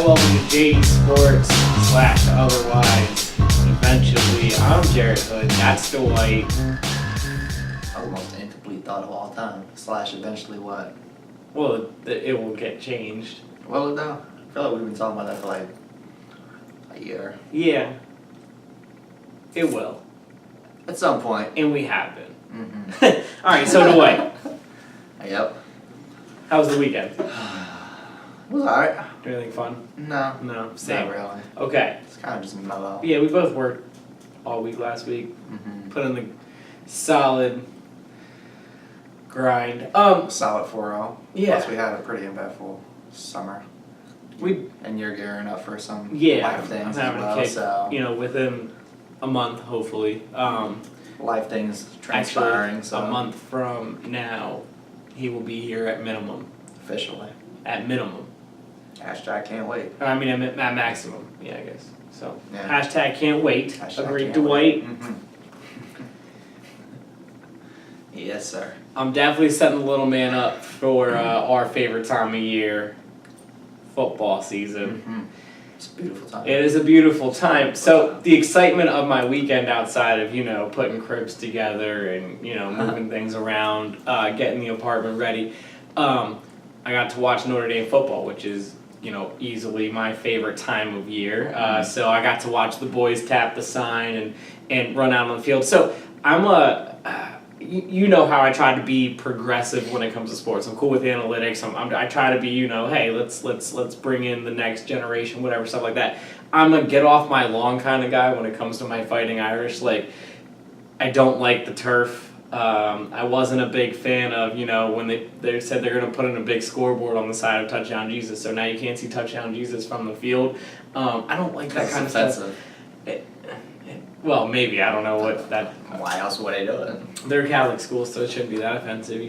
welcome to JD Sports / otherwise. Eventually, I'm Jarrett Hood. That's Dwight. That was the most incomplete thought of all time. / eventually what? Well, it will get changed. Will it though? I feel like we've been talking about that for like a year. Yeah, it will. At some point. And we have been. Mm-hmm. All right, so Dwight. Yep. How was the weekend? It was alright. Do anything fun? No. No, same. Not really. Okay. It's kind of just mellow. Yeah, we both worked all week last week. Mm-hmm. Put in the solid grind. Solid 4-0. Yeah. Plus we had a pretty eventful summer. And you're gearing up for some life things I'm having as well. a kick, So within a month, hopefully. life things transpiring. Actually, so a month from now, he will be here at minimum. officially. At minimum. Hashtag can't wait. I mean, at maximum. Yeah, I guess. So, Yeah. hashtag can't wait. Hashtag Agreed, can't Dwight. wait. Mm-hmm. Yes, sir. I'm definitely setting the little man up for our favorite time of year, football season. Mm-hmm. It's a beautiful time. It is a beautiful time. So the excitement of my weekend outside of, putting cribs together and, moving things around, getting the apartment ready, I got to watch Notre Dame football, which is, easily my favorite time of year. So I got to watch the boys tap the sign and run out on the field. So I'm you know how I try to be progressive when it comes to sports. I'm cool with analytics. I try to be, hey, let's bring in the next generation, whatever, stuff like that. I'm a get off my lawn kind of guy when it comes to my Fighting Irish. Like, I don't like the turf. I wasn't a big fan of, when they said they're going to put in a big scoreboard on the side of Touchdown Jesus, so now you can't see Touchdown Jesus from the field. I don't like that kind of stuff. Well, maybe. I don't know what that... Why else would they do it? They're a Catholic school, so it shouldn't be that offensive.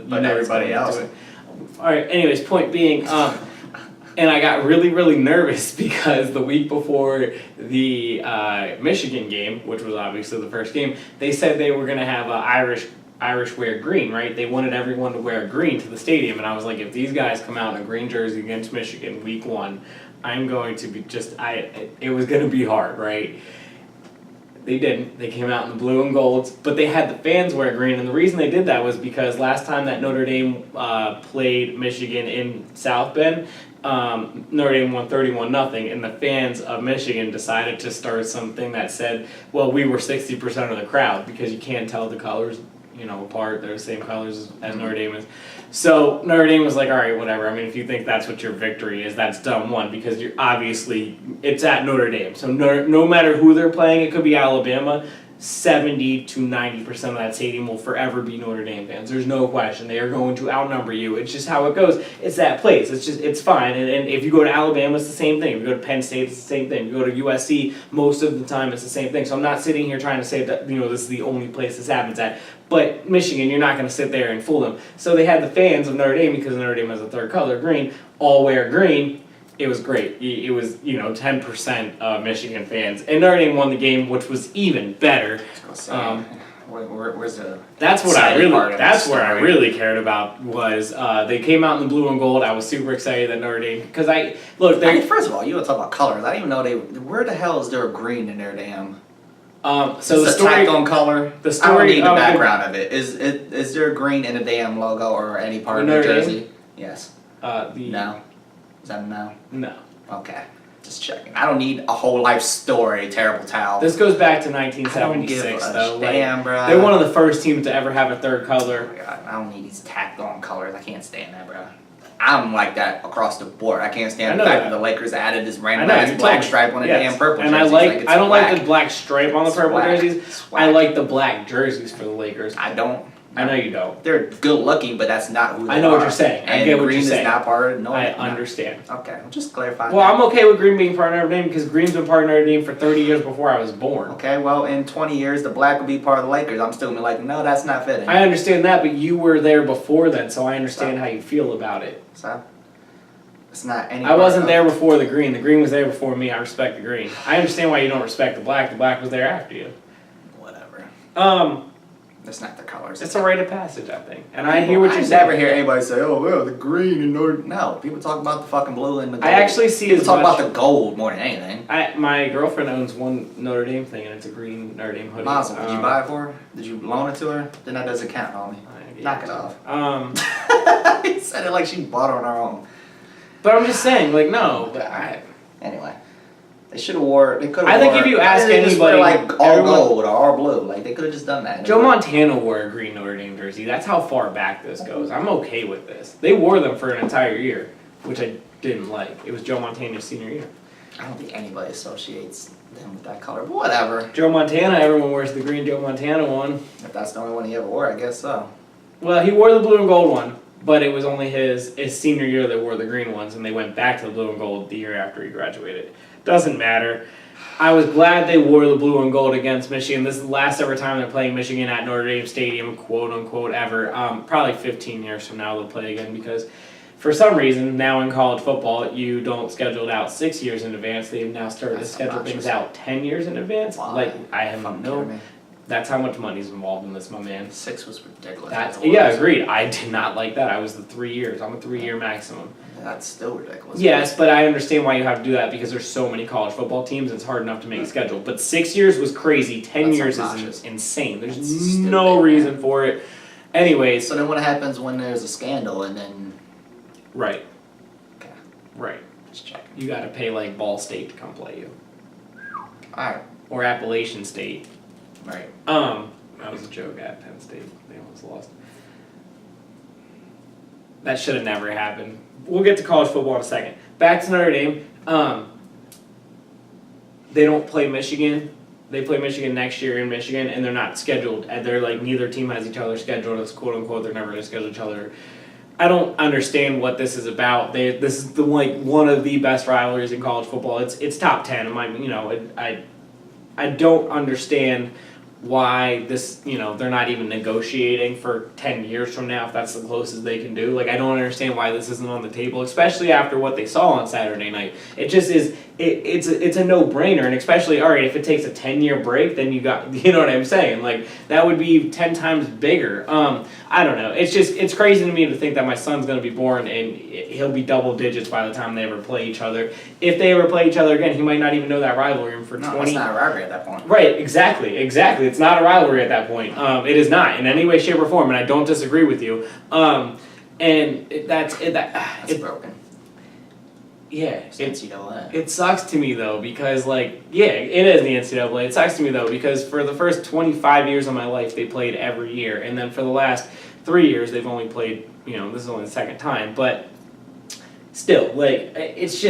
But everybody else. All right, anyways, point being, and I got really, really nervous because the week before the Michigan game, which was obviously the first game, they said they were going to have Irish wear green, right? They wanted everyone to wear green to the stadium, and I was like, if these guys come out in a green jersey against Michigan week 1, I'm going to be it was going to be hard, right? They didn't. They came out in the blue and golds, but they had the fans wear green, and the reason they did that was because last time that Notre Dame played Michigan in South Bend, Notre Dame won 31-0, and the fans of Michigan decided to start something that said, well, we were 60% of the crowd, because you can't tell the colors, apart. They're the same colors as Notre Dame is. So Notre Dame was like, all right, whatever. I mean, if you think that's what your victory is, that's dumb one, because you're obviously, it's at Notre Dame. So no matter who they're playing, it could be Alabama, 70 to 90% of that stadium will forever be Notre Dame fans. There's no question. They are going to outnumber you. It's just how it goes. It's that place. It's fine. And if you go to Alabama, it's the same thing. If you go to Penn State, it's the same thing. If you go to USC, most of the time it's the same thing. So I'm not sitting here trying to say that, this is the only place this happens at. But Michigan, you're not going to sit there and fool them. So they had the fans of Notre Dame, because Notre Dame has a third color, green, all wear green. It was great. It was, 10% Michigan fans. And Notre Dame won the game, which was even better. Where's the... That's what That's where I really cared about was they came out in the blue and gold. I was super excited that Notre Dame... Because first of all, you want to talk about colors. I didn't even know where the hell is there green in their damn... So the story tacked on color. The story. I don't need the background of it. Is there green in the damn logo or any part of the jersey? Yes. No. Is that a no? No. Okay. Just checking. I don't need a whole life story. Terrible towel. This goes back to 1976, though. Damn, bro. They're one of the first teams to ever have a third color. Oh my God, I don't need these tacked on colors. I can't stand that, bro. I'm like that across the board. I can't stand the fact that the Lakers added this random ass black stripe on the damn purple jerseys. And I don't like the black stripe on the purple jerseys. I like the black jerseys for the Lakers. I don't. I know you don't. They're good looking, but that's not who they are. I know what you're saying. I get what you're saying. Green is not part of it. No, I understand. Okay, well, just clarify. Well, I'm okay with green being part of Notre Dame because green's been part of Notre Dame for 30 years before I was born. Okay, well, in 20 years, the black will be part of the Lakers. I'm still like, no, that's not fitting. I understand that, but you were there before then, so I understand how you feel about it. So? It's not any. I wasn't there before the green. The green was there before me. I respect the green. I understand why you don't respect the black. The black was there after you. Whatever. That's not the colors. It's a rite of passage, I think. And I hear what you're saying. I never hear anybody say, "Oh, well, the green and Notre." No, people talk about the fucking blue and the gold. I actually see people talk about the gold more than anything. My girlfriend owns one Notre Dame thing, and it's a green Notre Dame hoodie. Mazel, did you buy it for her? Did you loan it to her? Then that doesn't count, homie. Knock it off. He said it like she bought it on her own. But I'm just saying, like, no. But anyway. They should have wore. They could have. I think if you ask anybody, like all gold or all blue, like they could have just done that. Joe Montana wore a green Notre Dame jersey. That's how far back this goes. I'm okay with this. They wore them for an entire year, which I didn't like. It was Joe Montana's senior year. I don't think anybody associates them with that color, but whatever. Joe Montana, everyone wears the green Joe Montana one. If that's the only one he ever wore, I guess so. Well, he wore the blue and gold one, but it was only his senior year that wore the green ones, and they went back to the blue and gold the year after he graduated. Doesn't matter. I was glad they wore the blue and gold against Michigan. This is the last ever time they're playing Michigan at Notre Dame Stadium, quote unquote, ever. Probably 15 years from now they'll play again because for some reason now in college football you don't schedule it out 6 years in advance. They've now started to schedule things out 10 years in advance. Wow. Like I have no. That's how much money's involved in this, my man. 6 was ridiculous. Yeah, agreed. I did not like that. I was the 3 years. I'm a 3-year maximum. That's still ridiculous. Yes, but I understand why you have to do that because there's so many college football teams. It's hard enough to make a schedule. But 6 years was crazy. 10 years is insane. There's no reason for it. Anyways. So then what happens when there's a scandal and then... Right. Okay. Right. Just checking. You got to pay like Ball State to come play you. Alright. Or Appalachian State. Right. That was a joke at Penn State. They almost lost. That should have never happened. We'll get to college football in a second. Back to Notre Dame. They don't play Michigan. They play Michigan next year in Michigan, and they're not scheduled. And they're like neither team has each other scheduled. It's quote unquote. They're never going to schedule each other. I don't understand what this is about. This is one of the best rivalries in college football. It's top 10. I don't understand why this, they're not even negotiating for 10 years from now if that's the closest they can do. Like, I don't understand why this isn't on the table, especially after what they saw on Saturday night. It just is, it's a no-brainer, and especially, all right, if it takes a 10-year break, then you got, you know what I'm saying? Like, that would be 10 times bigger. I don't know. It's crazy to me to think that my son's going to be born and he'll be double digits by the time they ever play each other. If they ever play each other again, he might not even know that rivalry for 20. No, it's not a rivalry at that point. Right, exactly. It's not a rivalry at that point. It is not in any way, shape, or form, and I don't disagree with you. That's broken. Yeah, it's NCAA. It sucks to me though because it is the NCAA. It sucks to me though because for the first 25 years of my life they played every year, and then for the last 3 years they've only played. This is only the second time, but still, it's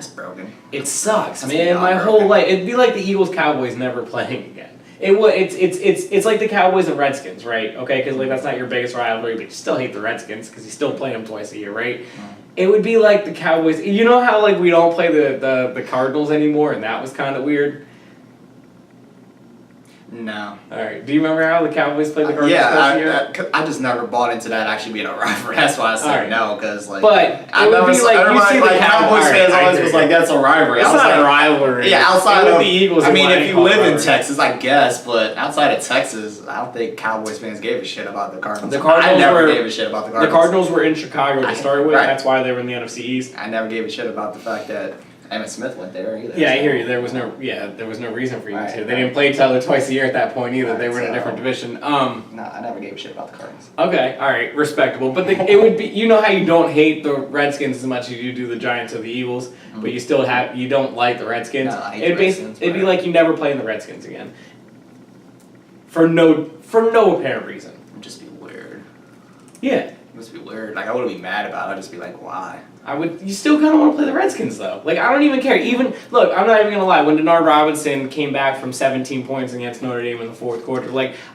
broken. It sucks, man. My whole life, it'd be like the Eagles Cowboys never playing again. It's like the Cowboys and Redskins, right? Okay, because that's not your biggest rivalry, but you still hate the Redskins because you still play them twice a year, right? Mm. It would be like the Cowboys. You know how we don't play the Cardinals anymore, and that was kind of weird. No. All right. Do you remember how the Cowboys played the Cardinals last year? I just never bought into that actually being a rivalry. That's why I said no, because But it would be like you see the Cowboys fans always was like that's a rivalry. It's not a rivalry. Yeah, outside of the Eagles. I mean, if you live in Texas, I guess, but outside of Texas, I don't think Cowboys fans gave a shit about the Cardinals. I never gave a shit about the Cardinals. The Cardinals were in Chicago to start with. Right. That's why they were in the NFC East. I never gave a shit about the fact that Emmitt Smith went there either. Yeah, I hear you. There was no reason for you to. They didn't play each other twice a year at that point either. They were in a different division. No, I never gave a shit about the Cardinals. Okay, all right, respectable. But it would be, how you don't hate the Redskins as much as you do the Giants or the Eagles, but you still you don't like the Redskins. No, I hate the Redskins. It'd be like you never playing the Redskins again. For no apparent reason. It'd just be weird. Yeah. It must be weird. I wouldn't be mad about it. I'd just be like, why? You still kind of want to play the Redskins, though. I don't even care. Look, I'm not even going to lie. When Denard Robinson came back from 17 points against Notre Dame in the fourth quarter,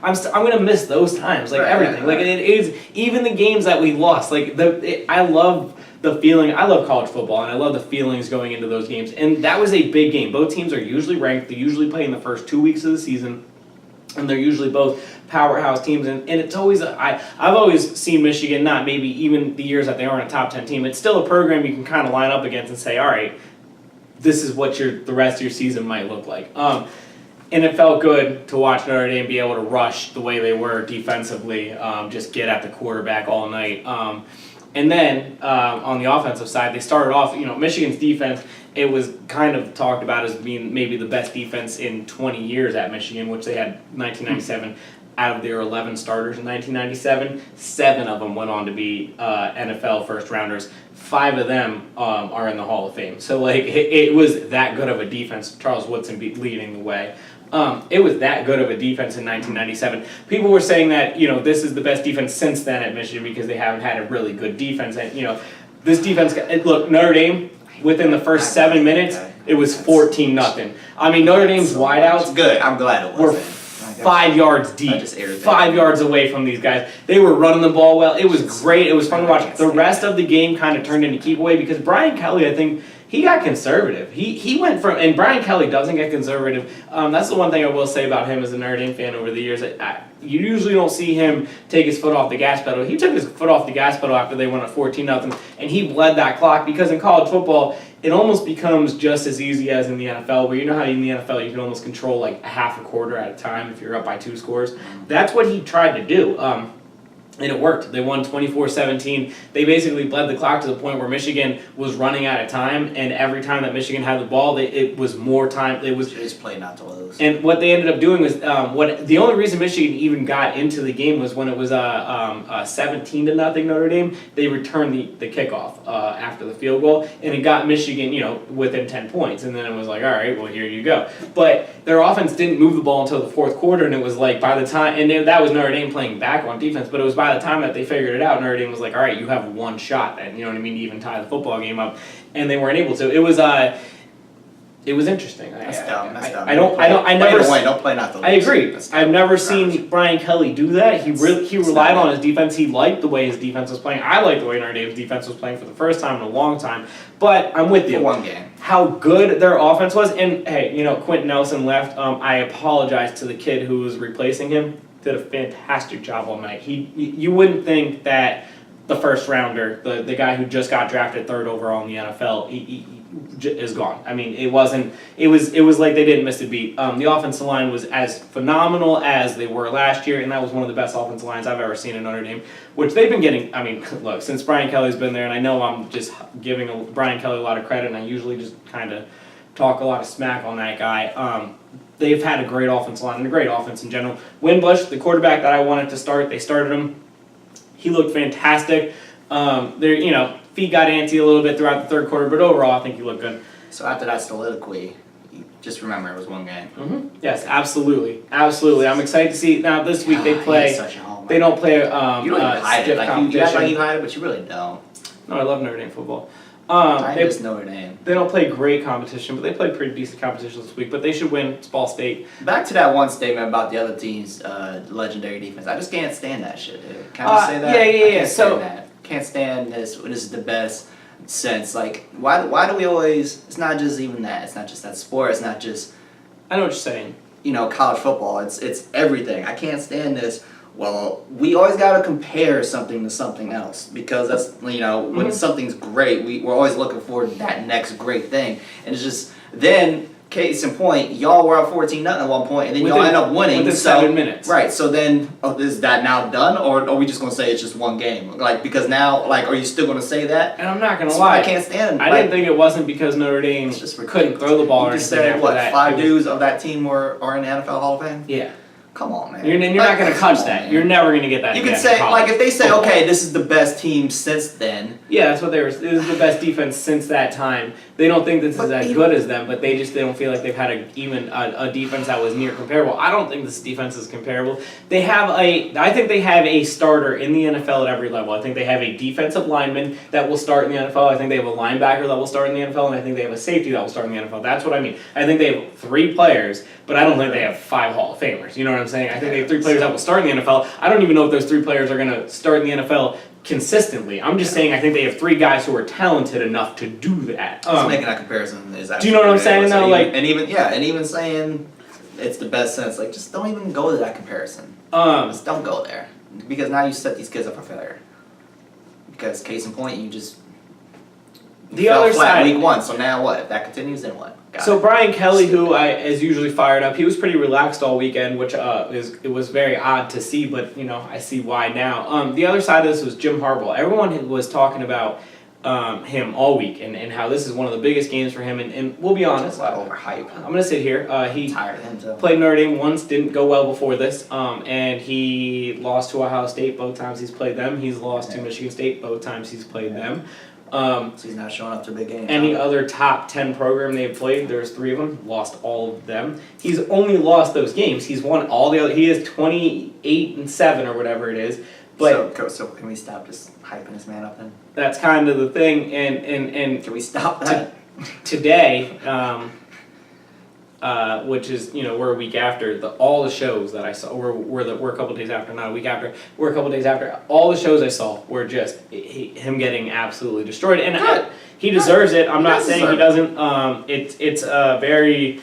I'm going to miss those times, everything. Right. It is, even the games that we lost, I love the feeling. I love college football, and I love the feelings going into those games. And that was a big game. Both teams are usually ranked. They usually play in the first 2 weeks of the season, and they're usually both powerhouse teams, and it's always I've always seen Michigan, not maybe even the years that they aren't a top 10 team, it's still a program you can kind of line up against and say, all right, this is what the rest of your season might look like. And it felt good to watch Notre Dame be able to rush the way they were defensively, just get at the quarterback all night. And then on the offensive side, they started off, Michigan's defense, it was kind of talked about as being maybe the best defense in 20 years at Michigan, which they had 1997. Out of their 11 starters in 1997, 7 of them went on to be NFL first rounders. 5 of them are in the Hall of Fame. So it was that good of a defense. Charles Woodson leading the way. It was that good of a defense in 1997. People were saying that this is the best defense since then at Michigan because they haven't had a really good defense. And this defense. Look, Notre Dame within the first 7 minutes, it was 14-0. I mean, Notre Dame's wideouts. Good. I'm glad it was. Were 5 yards deep, 5 yards away from these guys. They were running the ball well. It was great. It was fun to watch. The rest of the game kind of turned into keep away because Brian Kelly, I think, he got conservative. He went from, and Brian Kelly doesn't get conservative. That's the one thing I will say about him as a Notre Dame fan over the years. You usually don't see him take his foot off the gas pedal. He took his foot off the gas pedal after they went at 14-0, and he bled that clock because in college football, it almost becomes just as easy as in the NFL, where how in the NFL you can almost control like a half a quarter at a time if you're up by 2 scores. That's what he tried to do. And it worked. They won 24-17. They basically bled the clock to the point where Michigan was running out of time, and every time that Michigan had the ball, it was more time. It was just play not to lose. And what they ended up doing was the only reason Michigan even got into the game was when it was 17-0 Notre Dame. They returned the kickoff after the field goal, and it got Michigan within 10 points. And then it was like, all right, well here you go. But their offense didn't move the ball until the fourth quarter, and it was like by the time that was Notre Dame playing back on defense, but it was by the time that they figured it out, Notre Dame was like, all right, you have one shot then, to even tie the football game up, and they weren't able to. It was interesting. That's dumb. Don't play not to lose. I agree. I've never seen Brian Kelly do that. He relied on his defense. He liked the way his defense was playing. I liked the way Notre Dame's defense was playing for the first time in a long time. But I'm with you. For one game. How good their offense was, and hey, Quentin Nelson left. I apologize to the kid who was replacing him. Did a fantastic job all night. You wouldn't think that the first rounder, the guy who just got drafted 3rd overall in the NFL, he is gone. I mean, it was like they didn't miss a beat. The offensive line was as phenomenal as they were last year, and that was one of the best offensive lines I've ever seen in Notre Dame, which they've been getting. I mean, look, since Brian Kelly's been there, and I know I'm just giving Brian Kelly a lot of credit, and I usually just kind of talk a lot of smack on that guy. They've had a great offensive line and a great offense in general. Winbush, the quarterback that I wanted to start, they started him. He looked fantastic. Feet got antsy a little bit throughout the 3rd quarter, but overall, I think he looked good. So after that soliloquy, just remember it was one game. Mm-hmm. Yes, absolutely. I'm excited to see. Now this week they play. They don't play you don't even hide it. You act like you hide it, but you really don't. No, I love Notre Dame football. I just Notre Dame. They don't play great competition, but they play pretty decent competition this week. But they should win. It's Ball State. Back to that one statement about the other team's legendary defense. I just can't stand that shit, dude. Can I say that? Yeah. Can't stand this. This is the best sense. Like, why do we always? It's not just even that. It's not just that sport. It's not just. I know what you're saying. College football. It's everything. I can't stand this. Well, we always got to compare something to something else because that's, when something's great, we're always looking for that next great thing. And it's just, then, case in point, y'all were up 14-0 at one point, and then y'all end up winning. Within 7 minutes. Right, so then, is that now done, or are we just going to say it's just one game? Because now, are you still going to say that? And I'm not going to lie. I can't stand it. I didn't think it wasn't because Notre Dame couldn't throw the ball or anything after that. 5 dudes of that team are in the NFL Hall of Fame? Yeah. Come on, man. You're not going to touch that. Man. You're never going to get that. You can say, if they say, okay, this is the best team since then. Yeah, that's what this is the best defense since that time. They don't think this is as good as them, but they don't feel like they've had a defense that was near comparable. I don't think this defense is comparable. I think they have a starter in the NFL at every level. I think they have a defensive lineman that will start in the NFL. I think they have a linebacker that will start in the NFL, and I think they have a safety that will start in the NFL. That's what I mean. I think they have 3 players, but I don't think they have 5 Hall of Famers. You know what I'm saying? I think they have 3 players that will start in the NFL. I don't even know if those 3 players are going to start in the NFL consistently. I'm just saying I think they have 3 guys who are talented enough to do that. Just making that comparison is actually. Do you know what I'm saying? Though, even saying it's the best sense, just don't even go to that comparison. Just don't go there because now you set these kids up for failure. Because case in point, you just the other flat side week 1. So now what? If that continues, then what? So Brian Kelly, who is usually fired up, he was pretty relaxed all weekend, which it was very odd to see, but I see why now. The other side of this was Jim Harbaugh. Everyone was talking about him all week and how this is one of the biggest games for him. And we'll be honest, a lot of overhype. I'm gonna sit here. He Tired of him too. Played Notre Dame once, didn't go well before this, and he lost to Ohio State both times he's played them. He's lost to Michigan State both times he's played them. So he's not showing up to big games. Any other top 10 program they've played, there's 3 of them, lost all of them. He's only lost those games. He's won all the other. He is 28-7 or whatever it is. But so can we stop just hyping this man up then? that's kind of the thing. And Can we stop that? today, which is we're a week after all the shows that I saw. We're a couple days after, not a week after. We're a couple days after. All the shows I saw were just him getting absolutely destroyed, and he deserves it. I'm not saying he doesn't. It's very.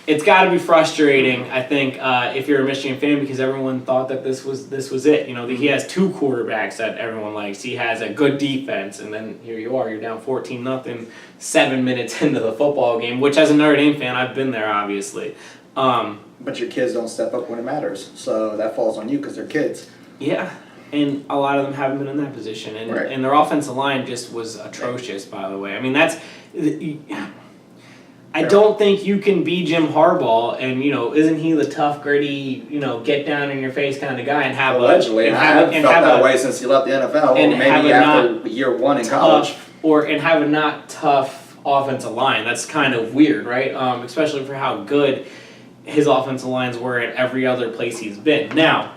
It's got to be frustrating, I think, if you're a Michigan fan, because everyone thought that this was it. He has 2 quarterbacks that everyone likes. He has a good defense, and then here you are, you're down 14-0, 7 minutes into the football game. Which, as a Notre Dame fan, I've been there, obviously. But your kids don't step up when it matters, so that falls on you because they're kids. Yeah, and a lot of them haven't been in that position, and their offensive line just was atrocious. By the way, I mean that's. I don't think you can be Jim Harbaugh, and isn't he the tough, gritty, get down in your face kind of guy, and have allegedly, and I haven't felt that way since he left the NFL, and or maybe after year 1 in college, and have a not tough offensive line. That's kind of weird, right? Especially for how good his offensive lines were at every other place he's been. Now.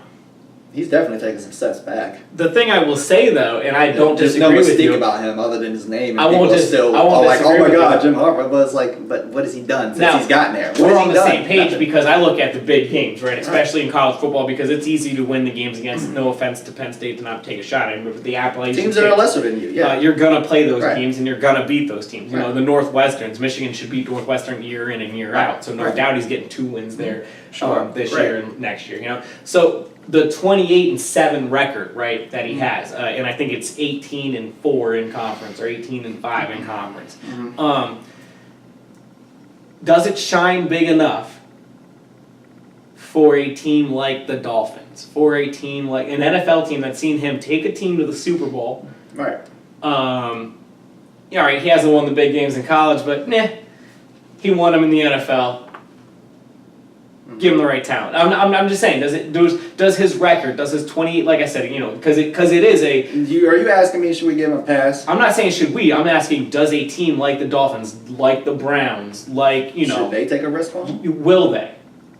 He's definitely taking some steps back. The thing I will say though, and I don't disagree with you. There's no mystique about him other than his name. And I won't still like, oh my God, Jim Harbaugh. But it's like, but what has he done since he's gotten there? We're on the same page because I look at the big games, right? Especially in college football, because it's easy to win the games against. No offense to Penn State to not take a shot. I mean, with the Appalachian teams that are lesser than you, you're gonna play those teams and you're gonna beat those teams. The Northwesterns, Michigan should beat Northwestern year in and year out. So no doubt he's getting 2 wins there this year and next year. So. The 28-7 record, right, that he has, and I think it's 18-4 in conference or 18-5 in conference. Does it shine big enough for a team like the Dolphins, for a team like an NFL team that's seen him take a team to the Super Bowl? Right. All right, he hasn't won the big games in college, but he won them in the NFL. Give him the right talent. I'm just saying. Does his record? Does his 28? Like I said, because it is a. Are you asking me? Should we give him a pass? I'm not saying should we. I'm asking does a team like the Dolphins, like the Browns, like Should they take a risk on him? Will they?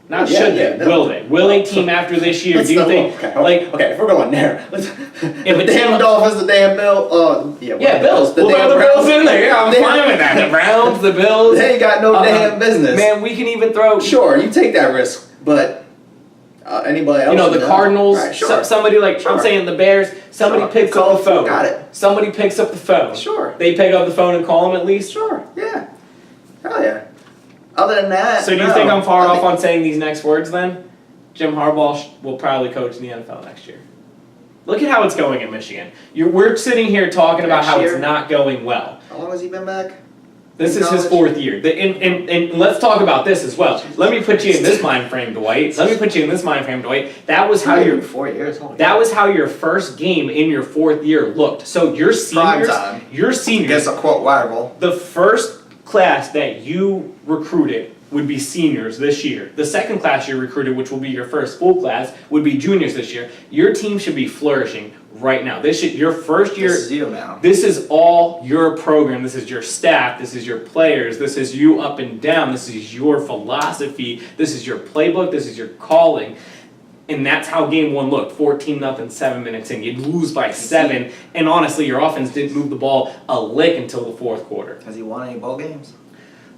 Not should they? Will they? Will a team after this year? Do you think? Okay, if we're going there, the damn Dolphins, the damn Bills. Bills. We'll throw the Bills in there. Yeah, I'm fine with that. The Browns, the Bills. They ain't got no damn business. Man, we can even throw. Sure, you take that risk, but anybody else? The Cardinals. Right, sure. Somebody like I'm saying the Bears. Somebody picks up the phone. Got it. Somebody picks up the phone. Sure. They pick up the phone and call him at least. Sure. Yeah. Hell yeah. Other than that, so do you think I'm far off on saying these next words then? Jim Harbaugh will probably coach in the NFL next year. Look at how it's going in Michigan. We're sitting here talking about how it's not going well. How long has he been back? This is his 4th year. And let's talk about this as well. Let me put you in this mind frame, Dwight. That was how your 4 years. That was how your first game in your 4th year looked. So your seniors, Guess a quote rival. The first class that you recruited would be seniors this year. The second class you recruited, which will be your first full class, would be juniors this year. Your team should be flourishing right now. Your first year. This is you now. This is all your program. This is your staff. This is your players. This is you up and down. This is your philosophy. This is your playbook. This is your calling. And that's how game 1 looked. 14-0, 7 minutes in. You'd lose by 7. And honestly, your offense didn't move the ball a lick until the 4th quarter. Has he won any bowl games?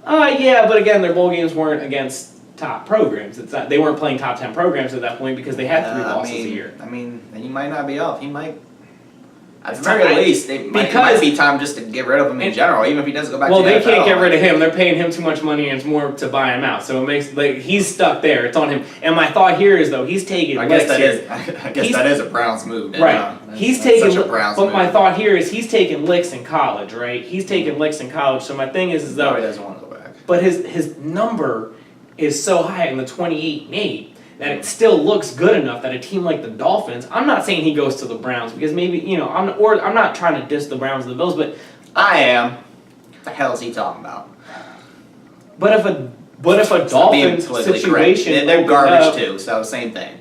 Yeah, but again, their bowl games weren't against top programs. They weren't playing top 10 programs at that point because they had 3 losses a year. I mean, and he might not be off. He might. At the very least, it might be time just to get rid of him in general, even if he doesn't go back to the NFL. Well, they can't get rid of him. They're paying him too much money, and it's more to buy him out. So it makes he's stuck there. It's on him. And my thought here is, though, he's taking licks here. I guess that is a Browns move. Right. He's taking such a Browns move. But my thought here is he's taking licks in college, right? He's taking licks in college. So my thing is though. No, he doesn't want to go back. but his number is so high in the 28-8 that it still looks good enough that a team like the Dolphins. I'm not saying he goes to the Browns because maybe I'm not trying to diss the Browns or the Bills, but I am. What the hell is he talking about? But if a Dolphins situation, they're garbage too. So same thing.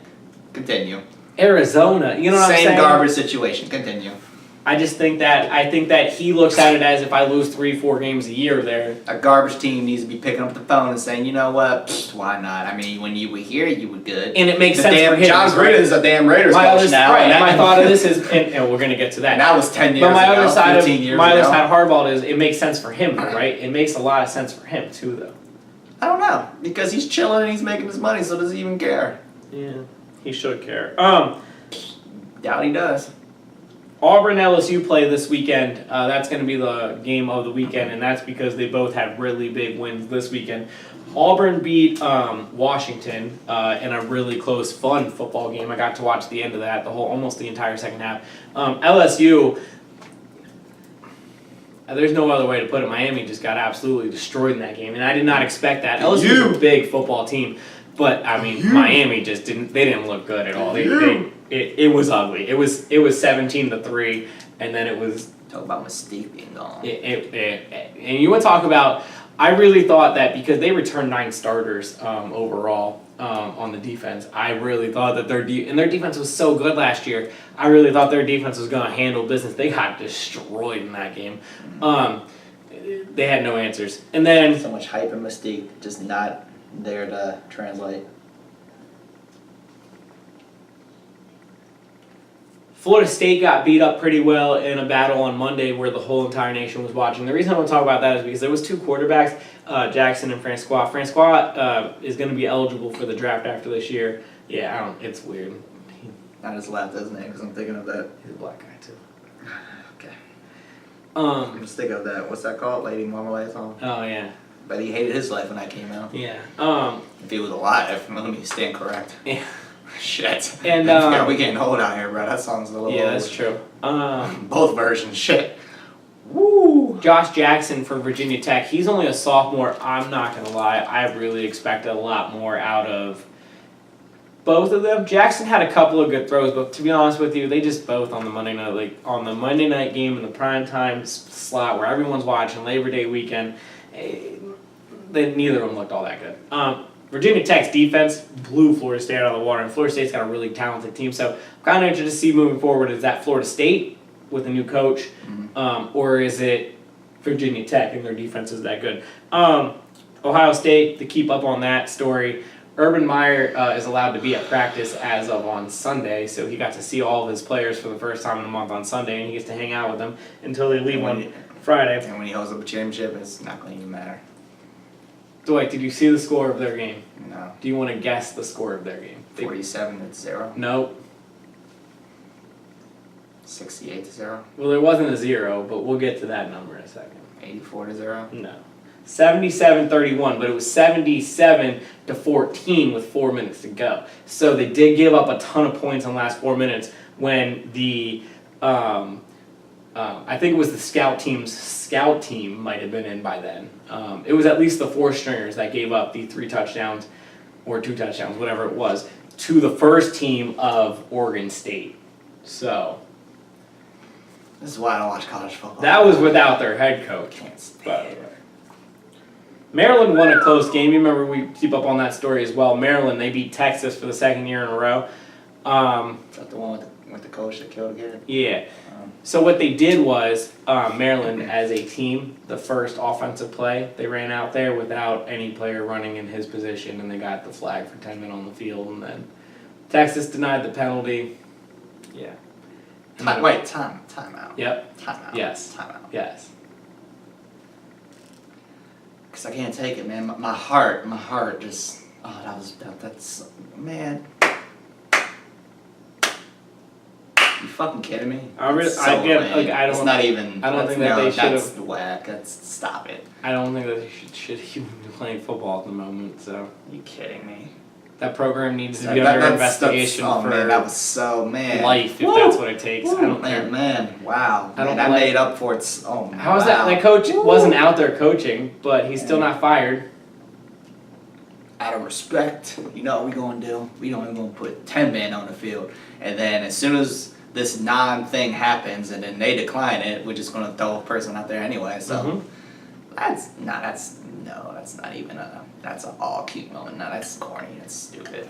Continue. Arizona, you know what I'm saying? Same garbage situation. Continue. I think that he looks at it as if I lose 3-4 games a year there. A garbage team needs to be picking up the phone and saying, you know what, why not? I mean, when you were here, you were good. And it makes sense for him. John Gruden is a damn Raiders coach now. Right, and my thought of this is, and we're going to get to that. And that was 10 years ago. But my ago, other side 15 years of my ago. other side of hardball is it makes sense for him, right? It makes a lot of sense for him too, though. I don't know, because he's chilling and he's making his money, so does he even care? Yeah, he should care. Doubt he does. Auburn LSU play this weekend. That's going to be the game of the weekend, and that's because they both had really big wins this weekend. Auburn beat Washington in a really close, fun football game. I got to watch the end of that, almost the entire second half. LSU, there's no other way to put it. Miami just got absolutely destroyed in that game, and I did not expect that. LSU is a big football team, but I mean, Miami just didn't look good at all. It was ugly. It was 17-3, and then it was. Talk about mystique being gone. And you want to talk about. I really thought that because they returned 9 starters overall on the defense. I really thought that their defense was so good last year. I really thought their defense was going to handle business. They got destroyed in that game. They had no answers, and then so much hype and mystique just not there to translate. Florida State got beat up pretty well in a battle on Monday where the whole entire nation was watching. The reason I want to talk about that is because there was 2 quarterbacks, Jackson and Francois. Francois is going to be eligible for the draft after this year. Yeah, it's weird. I just laughed at his name because I'm thinking of that. He's a black guy too. Okay. I'm just thinking of that. What's that called? Lady Marmalade song? Oh yeah. But he hated his life when that came out. Yeah. If he was alive, let me stand correct. Yeah. Shit. And we getting old out here, bro. That song's a little yeah, old. that's true. Both versions, shit. Woo! Josh Jackson for Virginia Tech. He's only a sophomore. I'm not gonna lie. I really expected a lot more out of both of them. Jackson had a couple of good throws, but to be honest with you, they just both on the Monday night game in the prime slot where everyone's watching Labor Day weekend. Neither of them looked all that good. Virginia Tech's defense blew Florida State out of the water, and Florida State's got a really talented team. So I'm kind of interested to see moving forward, is that Florida State with a new coach, or is it Virginia Tech and their defense is that good? Ohio State, to keep up on that story, Urban Meyer is allowed to be at practice as of on Sunday, so he got to see all of his players for the first time in a month on Sunday, and he gets to hang out with them until they leave on Friday. And when he holds up a championship, it's not going to even matter. Dwight, did you see the score of their game? No. Do you want to guess the score of their game? 47-0. Nope. 68-0. Well, there wasn't a 0, but we'll get to that number in a second. 84-0. No. 77-31, but it was 77-14 with 4 minutes to go. So they did give up a ton of points in the last 4 minutes when the I think it was the scout team might have been in by then. It was at least the 4 stringers that gave up the 3 touchdowns or 2 touchdowns, whatever it was, to the first team of Oregon State. So this is why I don't watch college football. that was without their head coach. Can't stand it. Maryland won a close game. You remember we keep up on that story as well. Maryland, they beat Texas for the 2nd year in a row. Is that the one with the coach that killed a kid? Yeah. So what they did was, Maryland as a team, the first offensive play, they ran out there without any player running in his position, and they got the flag for 10 men on the field, and then Texas denied the penalty. Yeah. Time out. Yep. Time out. Yes. Time out. Yes. Because I can't take it, man. My heart just, that's, man. You fucking kidding me? I don't it's think that they should That's have. whack. Stop it. I don't think that they should even be playing football at the moment. So. Are you kidding me? That program needs to be under investigation for that was so life, if that's what it takes. I don't care. Wow. That made up for it. Oh, how is that? The coach wasn't out there coaching, but he's still not fired. Out of respect, you know what we gonna do? We don't even gonna put 10 men on the field, and then as soon as this non-thing happens, and then they decline it, we're just gonna throw a person out there anyway. So that's not even that's an all cute moment. No, that's corny. That's stupid.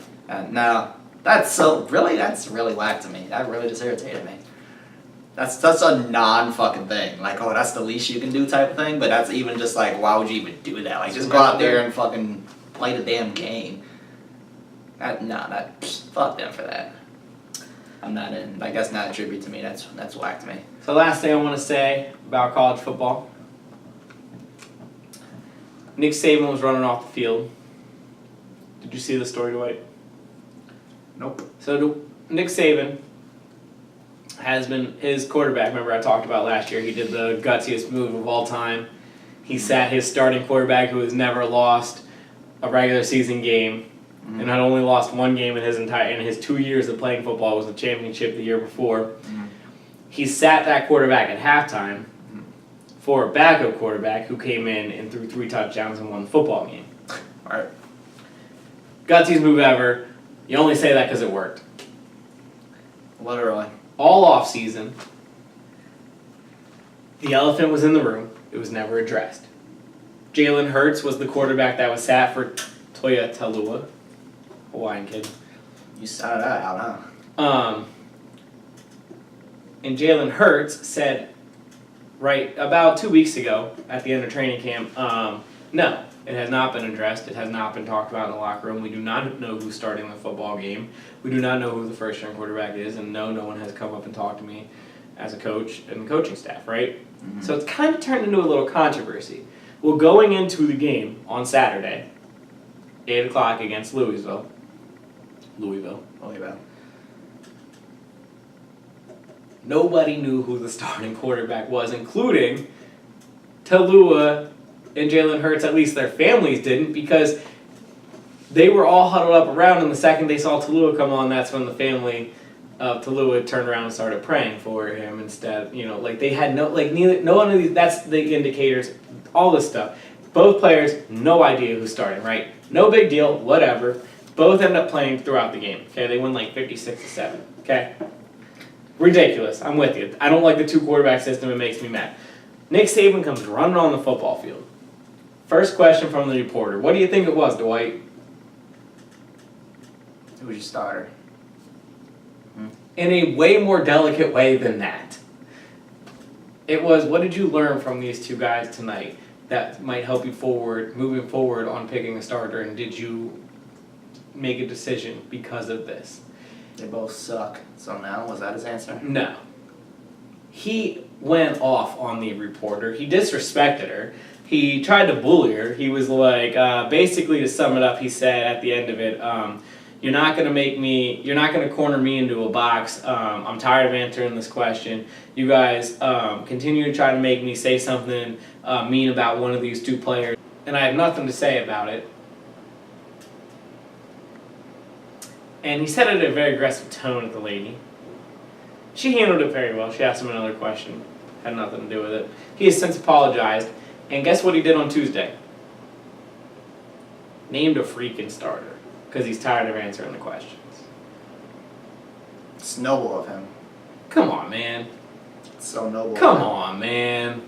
No, that's really whack to me. That really just irritated me. That's a non-fucking thing. Like, oh, that's the least you can do type of thing. But that's even just like, why would you even do that? Like, just go out there and fucking play the damn game. Fuck them for that. I'm not in. Like, that's not a tribute to me. That's whack to me. So last thing I want to say about college football. Nick Saban was running off the field. Did you see the story, Dwight? Nope. So Nick Saban has been his quarterback. Remember I talked about last year. He did the gutsiest move of all time. He sat his starting quarterback who has never lost a regular season game and had only lost one game in his 2 years of playing football, was the championship the year before. He sat that quarterback at halftime for a backup quarterback who came in and threw 3 touchdowns and won the football game. All right. Gutsiest move ever. You only say that because it worked. Literally. All off season, the elephant was in the room. It was never addressed. Jalen Hurts was the quarterback that was sat for Toya Talua, Hawaiian kid. You sounded that out, huh? And Jalen Hurts said, right about 2 weeks ago at the end of training camp, no, it has not been addressed. It has not been talked about in the locker room. We do not know who's starting the football game. We do not know who the first string quarterback is, and no one has come up and talked to me as a coach and the coaching staff, right? So it's kind of turned into a little controversy. Well, going into the game on Saturday, 8 o'clock against Louisville. Nobody knew who the starting quarterback was, including Talua and Jalen Hurts. At least their families didn't, because they were all huddled up around, and the second they saw Talua come on, that's when the family of Talua turned around and started praying for him instead. You know, like they had no one of these. That's the indicators. All this stuff. Both players, no idea who's starting. Right? No big deal. Whatever. Both end up playing throughout the game. Okay, they win like 56-7. Okay. Ridiculous. I'm with you. I don't like the 2 quarterback system. It makes me mad. Nick Saban comes running on the football field. First question from the reporter. What do you think it was, Dwight? Who was your starter? In a way more delicate way than that. It was, what did you learn from these 2 guys tonight that might help you moving forward on picking a starter, and did you make a decision because of this? They both suck. So now, was that his answer? No. He went off on the reporter. He disrespected her. He tried to bully her. He was like, basically to sum it up, he said at the end of it, you're not going to corner me into a box. I'm tired of answering this question. You guys continue to try to make me say something mean about one of these 2 players, and I have nothing to say about it. And he said it in a very aggressive tone at the lady. She handled it very well. She asked him another question. Had nothing to do with it. He has since apologized. And guess what he did on Tuesday? Named a freaking starter. Because he's tired of answering the questions. It's noble of him. Come on, man. It's so noble. Come on, man.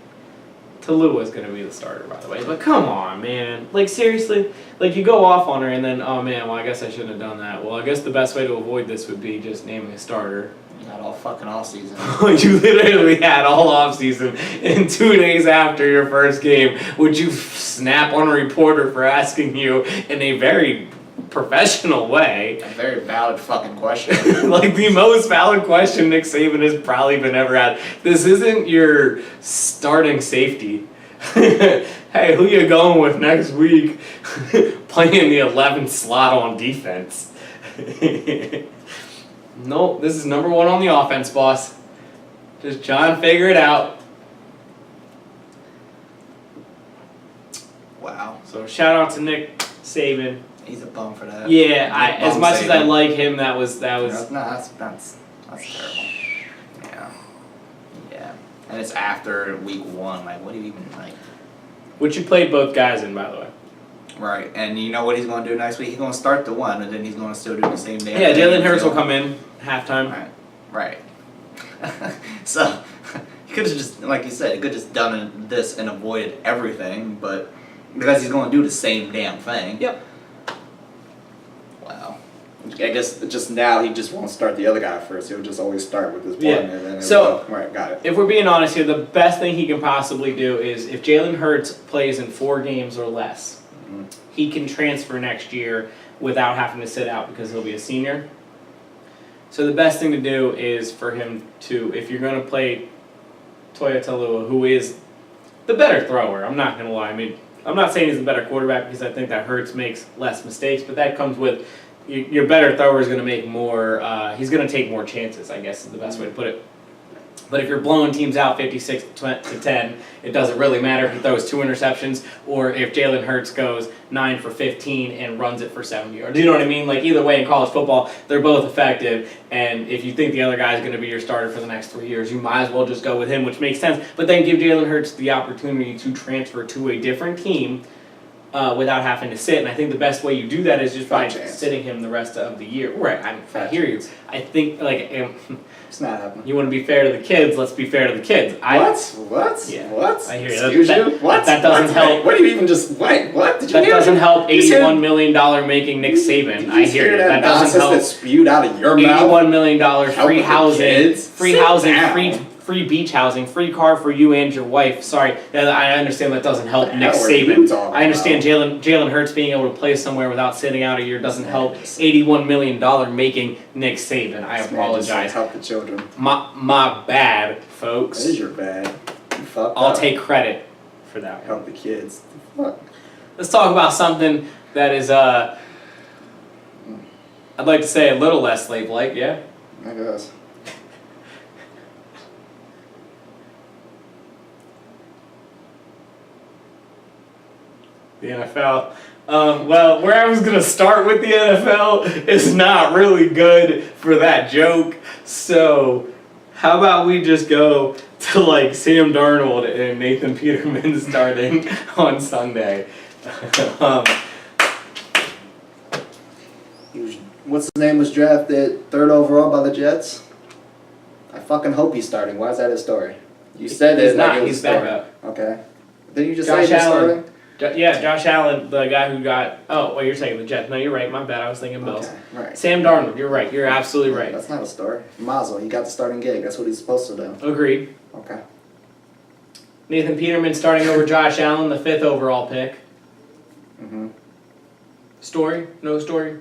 Talua's going to be the starter, by the way. But come on, man. Like, seriously? Like, you go off on her and then, oh, man, well, I guess I shouldn't have done that. Well, I guess the best way to avoid this would be just naming a starter. Not all fucking off season. You literally had all off season, and 2 days after your first game, would you snap on a reporter for asking you in a very professional way? A very valid fucking question. Like the most valid question Nick Saban has probably been ever asked. This isn't your starting safety. Hey, who you going with next week? Playing the 11th slot on defense. Nope, this is number 1 on the offense, boss. Just try and figure it out. Wow. So shout out to Nick Saban. He's a bum for that. Yeah, as much as I like him, that was. No, that's terrible. Yeah, and it's after week 1. Like, what do you even like? Which you played both guys in, by the way. Right, and you know what he's going to do next week? He's going to start the one, and then he's going to still do the same damn Yeah, thing. Jalen Hurts will come in halftime. Right. So, he could have just, like you said, he could have just done this and avoided everything, but because he's going to do the same damn thing. Yep. Wow. I guess just now he just won't start the other guy first. He'll just always start with this one. Yeah. And then right, got it. If we're being honest here, the best thing he can possibly do is if Jalen Hurts plays in 4 games or less, he can transfer next year without having to sit out because he'll be a senior. So the best thing to do is for him to, if you're going to play Toya Taulua, who is the better thrower, I'm not going to lie. I mean, I'm not saying he's a better quarterback because I think that Hurts makes less mistakes, but that comes with your better thrower is going to make more, he's going to take more chances, I guess is the best way to put it. But if you're blowing teams out 56 to 10, it doesn't really matter if he throws 2 interceptions or if Jalen Hurts goes 9 for 15 and runs it for 70 yards. You know what I mean? Like, either way in college football, they're both effective. And if you think the other guy is going to be your starter for the next 3 years, you might as well just go with him, which makes sense. But then give Jalen Hurts the opportunity to transfer to a different team without having to sit. And I think the best way you do that is just by sitting him the rest of the year. Right, I hear you. I think, like... It's not happening. You want to be fair to the kids, let's be fair to the kids. What? Yeah. What? I hear you. Excuse you? What? That doesn't help. What do you even just, wait, what? Did you that hear doesn't me? help $81 million making Nick Saban. I hear you. That doesn't help. That spewed out of your mouth. $81 million free housing, free beach housing, free car for you and your wife. Sorry, I understand that doesn't help Nick Saban. I understand Jalen Hurts being able to play somewhere without sitting out a year doesn't help $81 million making Nick Saban. I apologize. Help the children. My bad, folks. That is your bad. You fucked I'll up. take credit for that. Help the kids. Fuck. Let's talk about something that is, I'd like to say a little less slave-like, yeah? I guess. The NFL. Well, where I was going to start with the NFL is not really good for that joke. So, how about we just go to like Sam Darnold and Nathan Peterman starting on Sunday. What's his name was drafted 3rd overall by the Jets? I fucking hope he's starting. Why is that his story? You said he's it not. like it was He's backup. Okay. Did you just Josh say he's Allen. starting? Yeah, Josh Allen, the guy who got... Oh, wait, you're saying the Jets. No, you're right. My bad. I was thinking Bills. Okay, right. Sam Darnold, you're right. You're absolutely right. That's not a story. Mazel, he got the starting gig. That's what he's supposed to do. Agreed. Okay. Nathan Peterman starting over Josh Allen, the 5th overall pick. Mm-hmm. Story? No story?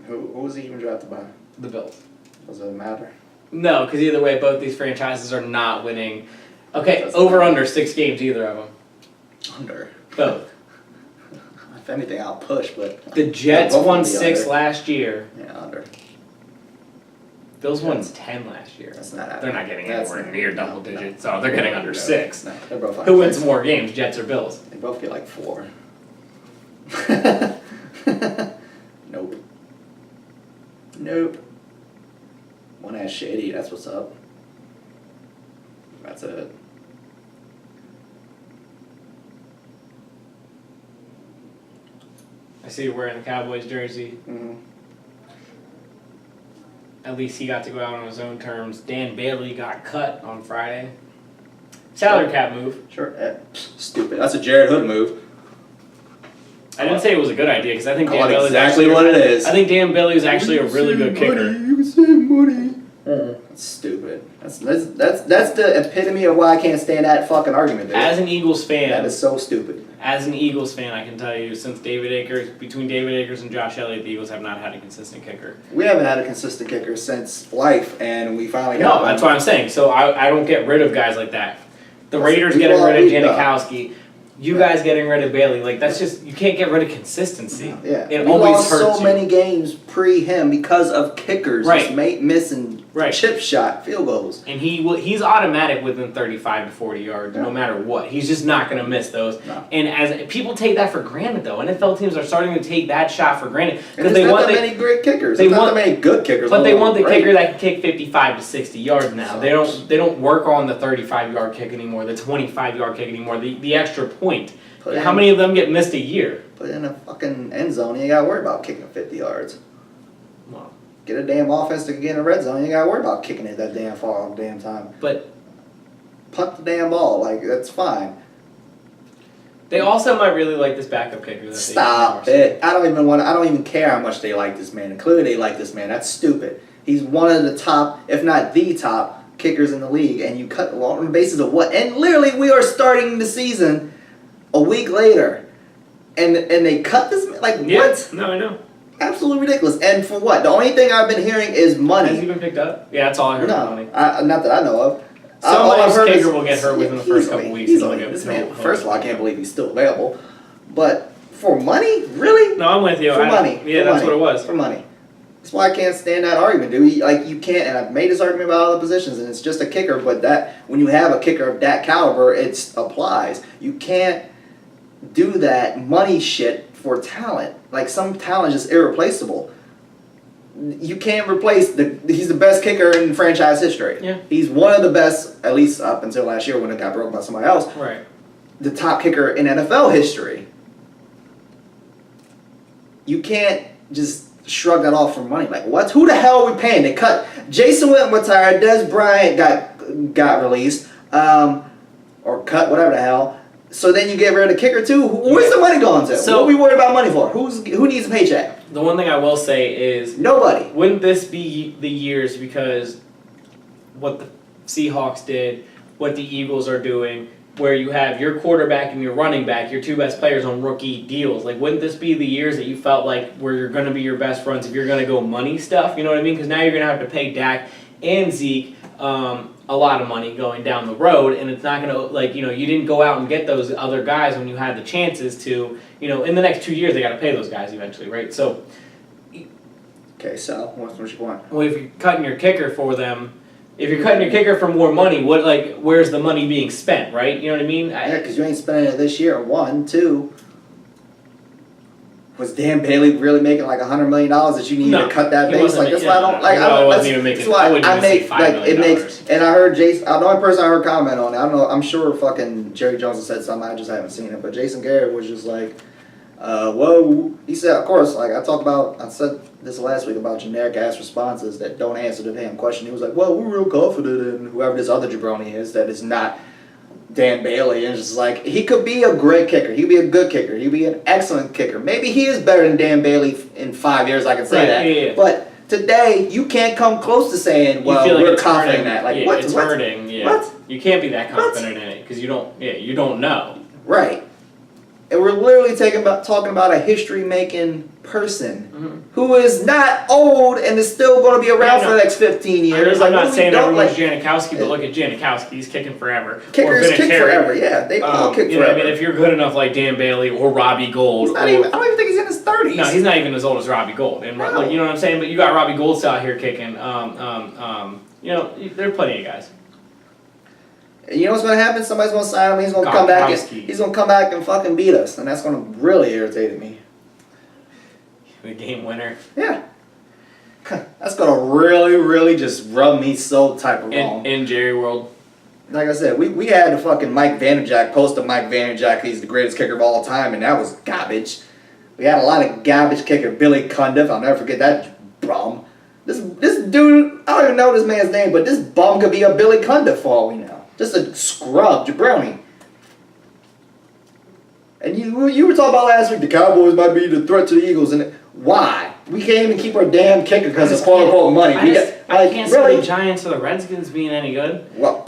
Who was he even drafted by? The Bills. Does it matter? No, because either way, both these franchises are not winning. Okay, over under 6 games, either of them. Under. Both. If anything, I'll push, but... The Jets both won will be 6 under. last year. Yeah, under. Bills won 10 last year. That's not happening. They're not getting That's anywhere not- near double digits, so they're getting under 6. No, they're both Who under wins 6. more games, Jets or Bills? They both get like 4. Nope. Nope. One has shady, that's what's up. That's it. I see you're wearing the Cowboys jersey. Mm-hmm. At least he got to go out on his own terms. Dan Bailey got cut on Friday. Salary cap move. Sure. Stupid. That's a Jarrett Hood move. I didn't say it was a good idea because I think Dan Bailey's exactly actually, what it is. I think Dan Bailey is actually a really good kicker. You can save money. That's stupid. That's the epitome of why I can't stand that fucking argument. Dude. As an Eagles fan, that is so stupid. As an Eagles fan, I can tell you, between David Akers and Josh Elliott, the Eagles have not had a consistent kicker. We haven't had a consistent kicker since life, and we finally got No, one. that's what I'm saying. So I don't get rid of guys like that. The Raiders we getting all rid of need that. Janikowski. You guys getting rid of Bailey. Like, that's just, you can't get rid of consistency. Yeah. It we always lost hurts so you. many games pre him because of kickers just missing chip shot field goals. And he's automatic within 35 to 40 yards, no matter what. He's just not going to miss those. No. And as people take that for granted, though, NFL teams are starting to take that shot for granted because they want many great kickers. They want many good kickers, but they want the kicker that can kick 55 to 60 yards now. They don't work on the 35-yard kick anymore, the 25-yard kick anymore, the extra point. How many of them get missed a year? Put in a fucking end zone, you ain't got to worry about kicking 50 yards. Well, get a damn offense to get in the red zone, you ain't got to worry about kicking it that damn far all the damn time. But punt the damn ball, like, that's fine. They also might really like this backup kicker. Stop it. I don't even care how much they like this man. And clearly they like this man. That's stupid. He's one of the top, if not the top, kickers in the league. And you cut on the basis of what? And literally we are starting the season a week later. And they cut this man? Like, what? No, I know. Absolutely ridiculous. And for what? The only thing I've been hearing is money. Has he been picked up? Yeah, that's all I heard about money. Not that I know of. Somebody's kicker will get hurt within the first couple weeks. This man, first of all, I can't believe he's still available. But for money? Really? No, I'm with you. For money. Yeah, that's what it was. For money. That's why I can't stand that argument, dude. You can't, and I've made this argument about other positions, and it's just a kicker, but that when you have a kicker of that caliber, it applies. You can't do that money shit for talent. Like, some talent is irreplaceable. You can't replace he's the best kicker in franchise history. Yeah. He's one of the best, at least up until last year when it got broken by somebody else. Right. The top kicker in NFL history. You can't just shrug that off for money. Like, what? Who the hell are we paying? They cut Jason Witten retired, Des Bryant got released, or cut, whatever the hell. So then you get rid of the kicker too. Where's the money going to? So, what are we worried about money for? Who needs a paycheck? The one thing I will say is nobody. Wouldn't this be the years because what the Seahawks did, what the Eagles are doing, where you have your quarterback and your running back, your two best players on rookie deals? Like, wouldn't this be the years that you felt like where you're going to be your best runs if you're going to go money stuff? You know what I mean? Because now you're going to have to pay Dak and Zeke a lot of money going down the road, and it's not going to, like, you know, you didn't go out and get those other guys when you had the chances to, you know, in the next 2 years they got to pay those guys eventually, right? So, okay, so what's your point? Well, if you're cutting your kicker for them, if you're cutting your kicker for more money, where's the money being spent, right? You know what I mean? Yeah, because you ain't spending it this year. 1, 2. Was Dan Bailey really making like $100 million that you need to cut that base? Like, that's why I don't like. I wasn't even making. I wouldn't even say $5 million. It makes. And I heard Jason. The only person I heard comment on it. I don't know. I'm sure fucking Jerry Jones has said something. I just haven't seen it. But Jason Garrett was just like, "Whoa." He said, "Of course." Like I said this last week about generic ass responses that don't answer the damn question. He was like, "Well, we're real confident in whoever this other jabroni is that is not Dan Bailey," and it's just like, he could be a great kicker. He could be a good kicker. He could be an excellent kicker. Maybe he is better than Dan Bailey in 5 years, I can say that. Yeah. But today, you can't come close to saying, well, we're confident in that. Like, what? It's hurting, yeah. What? You can't be that confident in it because you don't know. Right. And we're literally talking about a history-making person who is not old and is still going to be around for the next 15 years. I'm not saying everyone's Janikowski, but look at Janikowski. He's kicking forever. Kickers kick forever, yeah. They all kick forever. I mean, if you're good enough like Dan Bailey or Robbie Gould. I don't even think he's in his 30s. No, he's not even as old as Robbie Gould. And like, you know what I'm saying? But you got Robbie Gould out here kicking. You know, there are plenty of guys. You know what's going to happen? Somebody's going to sign him. He's going to come back. He's going to come back and fucking beat us, and that's going to really irritate me. The game winner. Yeah. That's going to really, really just rub me so type of wrong. In Jerry World. Like I said, we had the fucking Mike Vanderjagt post of Mike Vanderjagt. He's the greatest kicker of all time, and that was garbage. We had a lot of garbage kicker. Billy Cundiff. I'll never forget that bum. This dude, I don't even know this man's name, but this bum could be a Billy Cundiff for all we know. Just a scrub, jabroni. And you were talking about last week, the Cowboys might be the threat to the Eagles, and why? We can't even keep our damn kicker because of quote-unquote money. I can't see the Giants or the Redskins being any good. Well,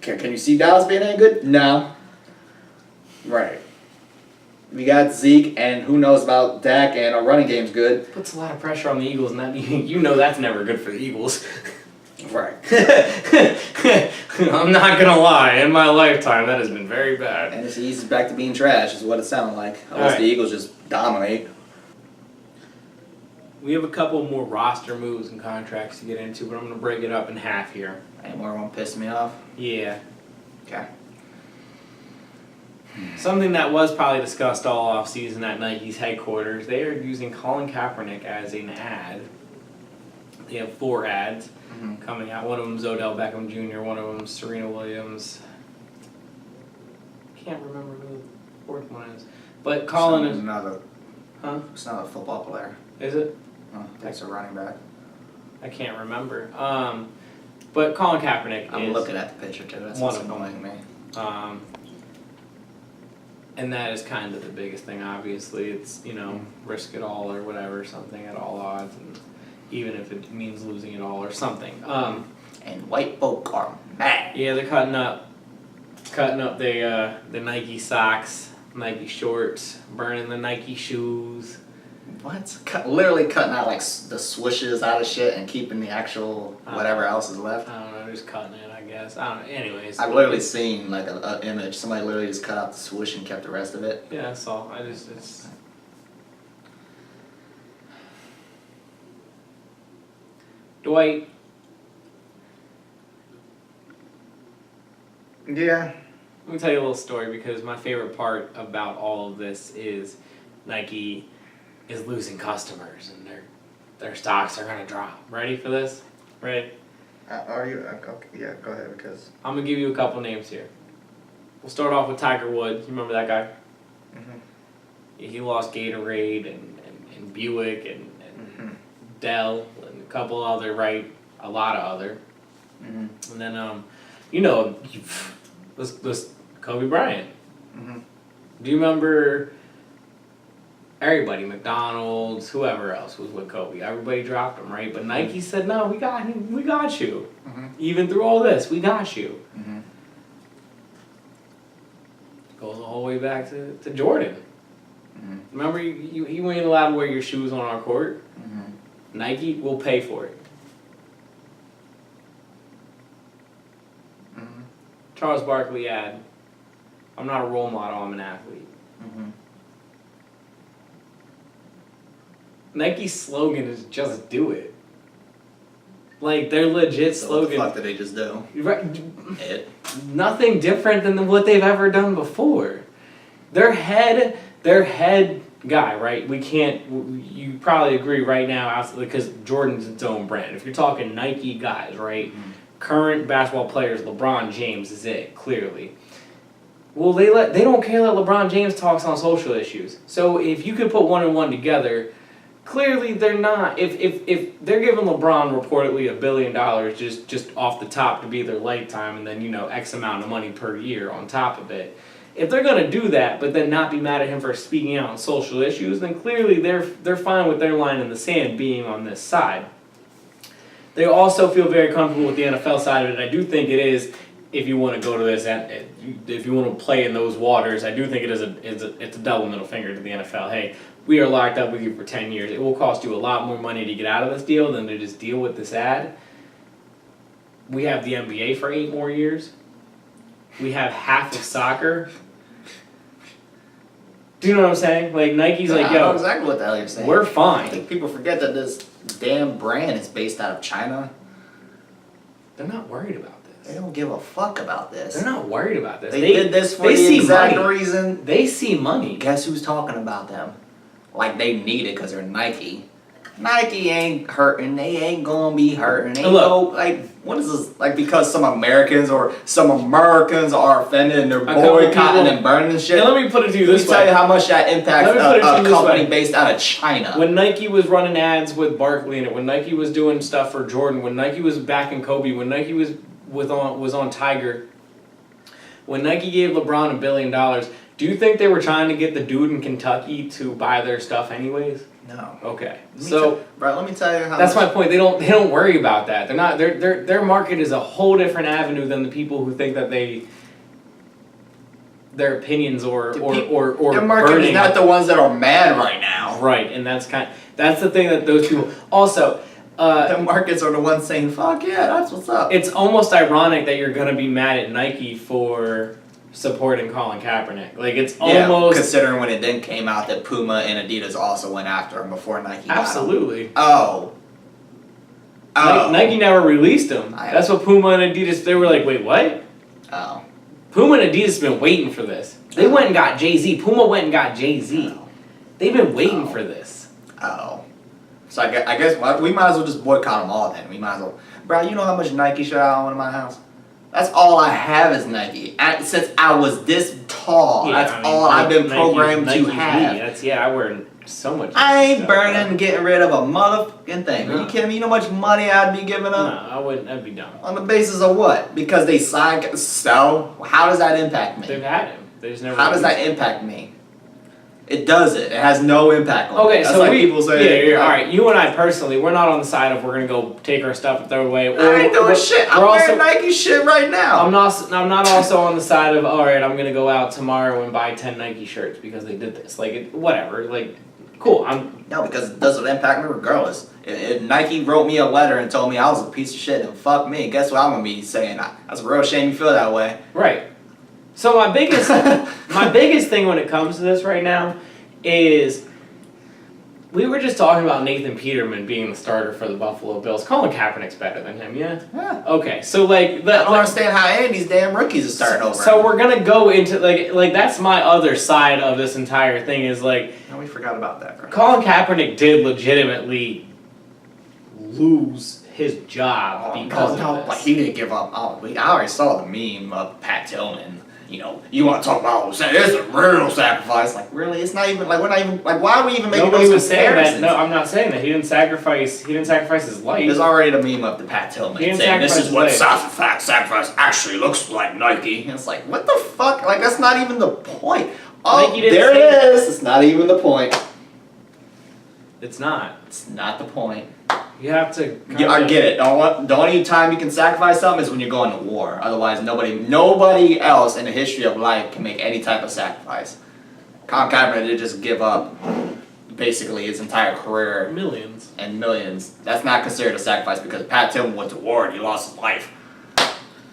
can you see Dallas being any good? No. Right. We got Zeke, and who knows about Dak, and our running game's good. Puts a lot of pressure on the Eagles, and that you know that's never good for the Eagles. Right. I'm not gonna lie. In my lifetime, that has been very bad. And it's easy back to being trash, is what it sounded like. Unless the Eagles just dominate. We have a couple more roster moves and contracts to get into, but I'm going to break it up in half here. Any more won't piss me off? Yeah. Okay. Something that was probably discussed all off-season at Nike's headquarters, they are using Colin Kaepernick as an ad. They have 4 ads coming out. One of them is Odell Beckham Jr., one of them is Serena Williams. Can't remember who the 4th one is. But Colin is... It's not a football player. Is it? Oh, that's a running back. I can't remember. But Colin Kaepernick I'm looking at the picture too. That's what's annoying me. And that is kind of the biggest thing, obviously. It's, risk it all or whatever, something at all odds, and even if it means losing it all or something. And white folk are mad. Yeah, they're cutting up the Nike socks, Nike shorts, burning the Nike shoes. What? Literally cutting out like the swooshes out of shit and keeping the actual whatever else is left. I don't know, just cutting it, I guess. I don't know. Anyways, I've literally seen like an image. Somebody literally just cut out the swoosh and kept the rest of it. Yeah, that's all. It's. Dwight. Yeah. Let me tell you a little story, because my favorite part about all of this is Nike is losing customers and their stocks are gonna drop. Ready for this? Ready? Are you? Okay, yeah, go ahead, because... I'm gonna give you a couple names here. We'll start off with Tiger Woods. You remember that guy? Mm-hmm. He lost Gatorade and Buick and Dell and a couple other, a lot of other. Mm-hmm. And then, this Kobe Bryant. Mm-hmm. Do you remember everybody, McDonald's, whoever else was with Kobe? Everybody dropped him, right? But Nike said, no, we got you. Mm-hmm. Even through all this, we got you. Mm-hmm. Goes all the way back to Jordan. Mm-hmm. Remember, you ain't allowed to wear your shoes on our court. Mm-hmm. Nike will pay for it. Mm-hmm. Charles Barkley ad, I'm not a role model, I'm an athlete. Mm-hmm. Nike's slogan is just do it. Like, their legit slogan. What the fuck did they just do? Right, It. nothing different than what they've ever done before. Their head guy, right? You probably agree right now, because Jordan's its own brand. If you're talking Nike guys, right? Mm-hmm. Current basketball players, LeBron James is it, clearly. Well, they don't care that LeBron James talks on social issues. So if you could put one and one together, clearly they're not. If they're giving LeBron reportedly $1 billion just off the top to be their lifetime, and then X amount of money per year on top of it, if they're gonna do that, but then not be mad at him for speaking out on social issues, then clearly they're fine with their line in the sand being on this side. They also feel very comfortable with the NFL side of it. I do think it is, if you want to go to this, if you want to play in those waters, I do think it's a double middle finger to the NFL. Hey, we are locked up with you for 10 years. It will cost you a lot more money to get out of this deal than to just deal with this ad. We have the NBA for 8 more years. We have half of soccer. Do you know what I'm saying? Like, Nike's like, I yo, know exactly what the hell you're saying. we're I fine. think people forget that this damn brand is based out of China. They're not worried about They this. don't give a fuck about this. They're not worried about this. They did this for they the see exact money. reason. They see money. Guess who's talking about them? Like they need it because they're Nike. Nike ain't hurting. They ain't gonna be hurting. They Look. what is this? Like because some Americans are offended and they're couple boycotting people- and burning shit. And let me put it to you Let me this tell way. you how much that impacts Let me put it to you a this company way. based out of China. When Nike was running ads with Barkley in it, when Nike was doing stuff for Jordan, when Nike was backing Kobe, when Nike was on Tiger, when Nike gave LeBron $1 billion, do you think they were trying to get the dude in Kentucky to buy their stuff anyways? No. Okay. Let me tell you how. That's my point. They don't worry about that. They're not. Their market is a whole different avenue than the people who think that their opinions or their market burning. is not the ones that are mad right now. Right, and that's the thing that those people also. The markets are the ones saying, "Fuck yeah, that's what's up." It's almost ironic that you're gonna be mad at Nike for supporting Colin Kaepernick. Like, it's Yeah, almost... considering when it then came out that Puma and Adidas also went after him before Nike got him. Absolutely. Oh. Nike never released him. That's what Puma and Adidas, they were like, wait, what? Oh. Puma and Adidas have been waiting for this. They went and got Jay-Z. Puma went and got Jay-Z. Oh. They've been waiting for this. Oh. So I guess we might as well just boycott them all then. We might as well. Bro, you know how much Nike shit I own in my house? That's all I have is Nike. Since I was this tall, Yeah, that's all I've been programmed to have. I wear so much. I ain't stuff, burning bro. and getting rid of a motherfucking thing. Are you kidding me? You know how much money I'd be giving No, up? I wouldn't. I'd be dumb. On the basis of what? Because they signed. So, how does that impact me? They've had him. They just never. How does that impact me? It doesn't. It has no impact on me. Okay, That's so like people say. yeah, all right. You and I personally, we're not on the side of we're gonna go take our stuff and throw it away. I ain't doing shit. I'm wearing Nike shit right now. I'm not also on the side of all right. I'm gonna go out tomorrow and buy 10 Nike shirts because they did this. Like whatever. Like cool. No, because it doesn't impact me regardless. If Nike wrote me a letter and told me I was a piece of shit, then fuck me. Guess what I'm gonna be saying? That's a real shame you feel that way. Right. So my biggest thing when it comes to this right now is we were just talking about Nathan Peterman being the starter for the Buffalo Bills. Colin Kaepernick's better than him, yeah? Yeah. Okay, so like I don't understand how Andy's damn rookies are starting over. So we're gonna go into like that's my other side of this entire thing is like. No, we forgot about that, bro. Colin Kaepernick did legitimately lose his job because of this. Like he didn't give up. I already saw the meme of Pat Tillman. You know, you want to talk about it's a real sacrifice. Like, really? It's not even, like, we're not even, like, why are we even making Nobody those was saying comparisons? that. No, I'm not saying that. He didn't sacrifice his life. There's already the meme of the Pat Tillman saying, this is what sacrifice actually looks like, Nike. And it's like, what the fuck? Like, that's not even the point. Oh, there it is. It's not even the point. It's not. It's not the point. You have to. Yeah, I get it. The only time you can sacrifice something is when you're going to war. Otherwise, nobody else in the history of life can make any type of sacrifice. Colin Kaepernick did just give up basically his entire career. Millions. And millions. That's not considered a sacrifice because Pat Tillman went to war and he lost his life.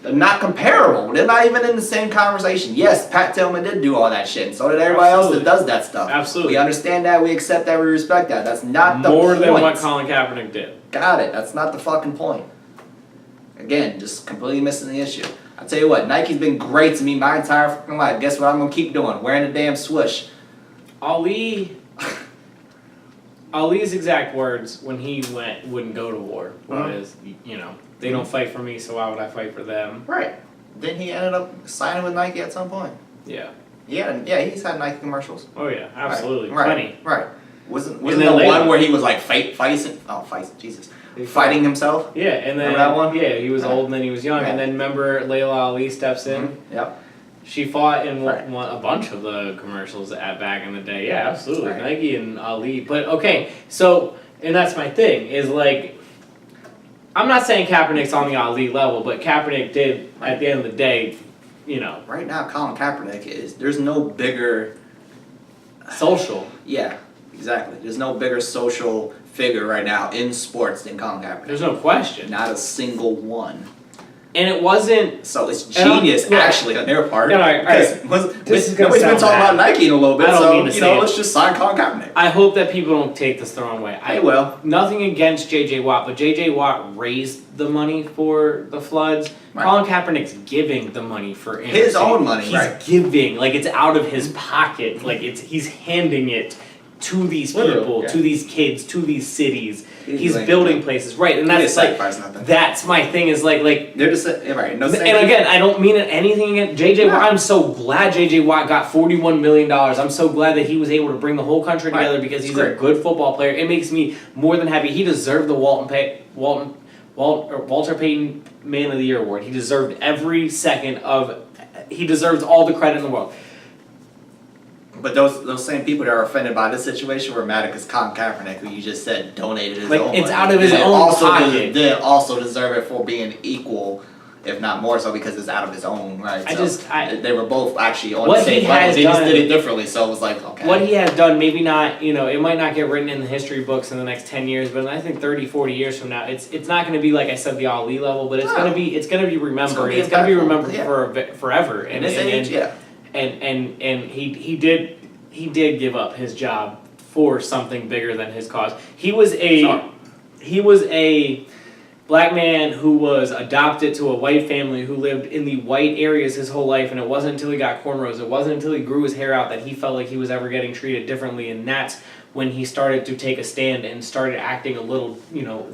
They're not comparable. They're not even in the same conversation. Yes, Pat Tillman did do all that shit, and so did everybody else that does that stuff. Absolutely. We understand that, we accept that, we respect that. That's not the point. More than what Colin Kaepernick did. Got it. That's not the fucking point. Again, just completely missing the issue. I tell you what, Nike's been great to me my entire fucking life. Guess what I'm gonna keep doing? Wearing the damn swoosh. Ali's exact words when he wouldn't go to war was, they don't fight for me, so why would I fight for them? Right. Then he ended up signing with Nike at some point. Yeah. Yeah, he's had Nike commercials. Oh yeah, absolutely. Right. Plenty. Wasn't the one where he was like fighting himself? Yeah, and then remember that one? Yeah, he was old and then he was young, and then remember Layla Ali steps in. Mm-hmm. Yep. She fought in a bunch of the commercials back in the day. Yeah, absolutely. Right. Nike and Ali. But okay, so and that's my thing is like. I'm not saying Kaepernick's on the Ali level, but Kaepernick did at the end of the day, Right now, Colin Kaepernick there's no bigger social. Yeah, exactly. There's no bigger social figure right now in sports than Colin Kaepernick. There's no question. Not a single one. And it wasn't. So it's genius, actually, on their part. All right. Nobody's been talking about Nike in a little bit, let's just sign Colin Kaepernick. I hope that people don't take this the wrong way. They will. Nothing against J.J. Watt, but J.J. Watt raised the money for the floods. Right. Colin Kaepernick's giving the money for his own money. He's giving, like it's out of his pocket, like he's handing it to these people, to these kids, to these cities. He's building places, right? And that's that's my thing. Is like they're just right. No, and again, I don't mean anything against JJ Watt. I'm so glad JJ Watt got $41 million. I'm so glad that he was able to bring the whole country together because he's a good football player. It makes me more than happy. He deserved the Walter Payton Man of the Year award. He deserved every second of. He deserves all the credit in the world. But those same people that are offended by this situation were mad because Colin Kaepernick, who you just said donated his own money. It's out of his own pocket. Then also deserve it for being equal if not more so, because it's out of his own right. They were both actually on the same level. They just did it differently, so it was like, okay. What he has done, maybe not, it might not get written in the history books in the next 10 years, but I think 30, 40 years from now, it's not going to be, like I said, the Ali level, but it's going to be remembered. It's going to be remembered for forever. In this age, yeah. And he did give up his job for something bigger than his cause. He was a black man who was adopted to a white family who lived in the white areas his whole life, and it wasn't until he got cornrows, it wasn't until he grew his hair out that he felt like he was ever getting treated differently, and that's when he started to take a stand and started acting a little,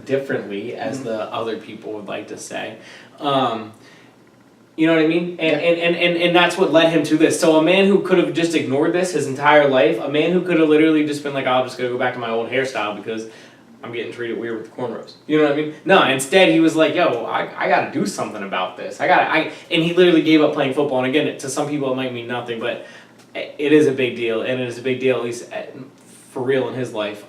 differently, as the other people would like to say. You know what I mean? And that's what led him to this. So a man who could have just ignored this his entire life, a man who could have literally just been like, I'm just going to go back to my old hairstyle because I'm getting treated weird with the cornrows. You know what I mean? No, instead he was like, yo, I got to do something about this. And he literally gave up playing football. And again, to some people it might mean nothing, but it is a big deal. And it is a big deal, at least for real in his life.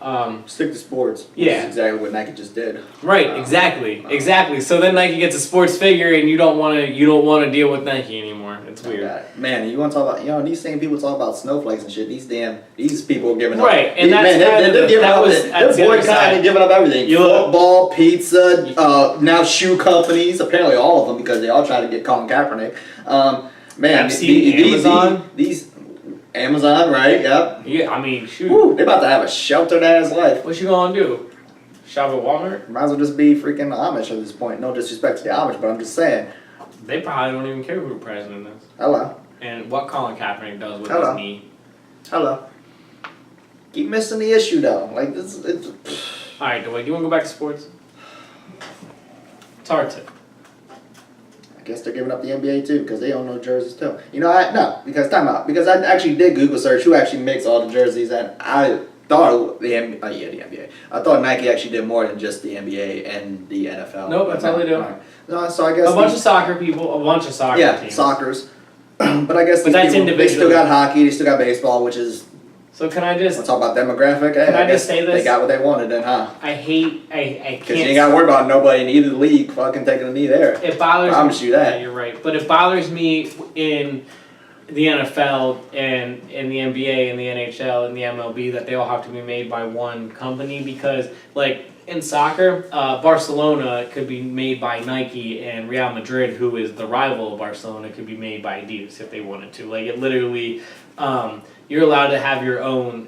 Stick to sports. Yeah. That's exactly what Nike just did. Right, exactly. So then Nike gets a sports figure and you don't want to deal with Nike anymore. It's weird. Man, you want to talk about, these same people talk about snowflakes and shit. These people are giving up. Right, and they're boycotting and giving up everything. Football, pizza, now shoe companies, apparently all of them, because they all try to get Colin Kaepernick. Amazon? These Amazon, right? Yep. Yeah, I mean, shoot. Woo, they about to have a sheltered ass life. What you gonna do? Shop at Walmart? Might as well just be freaking Amish at this point. No disrespect to the Amish, but I'm just saying. They probably don't even care who the president is. Hello. And what Colin Kaepernick does with his knee. Hello. Keep missing the issue though. Like this. All right, Dwight. Do you want to go back to sports? It's hard to. I guess they're giving up the NBA too because they own no jerseys too. Because time out. Because I actually did Google search who actually makes all the jerseys, and I thought the NBA. I thought Nike actually did more than just the NBA and the NFL. Nope, that's all they do. No, so I guess a bunch of soccer people, a bunch of soccer teams. Yeah, soccers. But I guess that's individual. They still got hockey. They still got baseball, which is. So can I just? Let's talk about demographic. Can I just say this? They got what they wanted, then, huh? I can't. Because you ain't got to worry about nobody in either league fucking taking a knee there. It bothers me. I promise you that. Yeah, you're right. But it bothers me in the NFL and in the NBA and the NHL and the MLB that they all have to be made by one company because, like, in soccer, Barcelona could be made by Nike, and Real Madrid, who is the rival of Barcelona, could be made by Adidas if they wanted to. Like, it literally, you're allowed to have your own,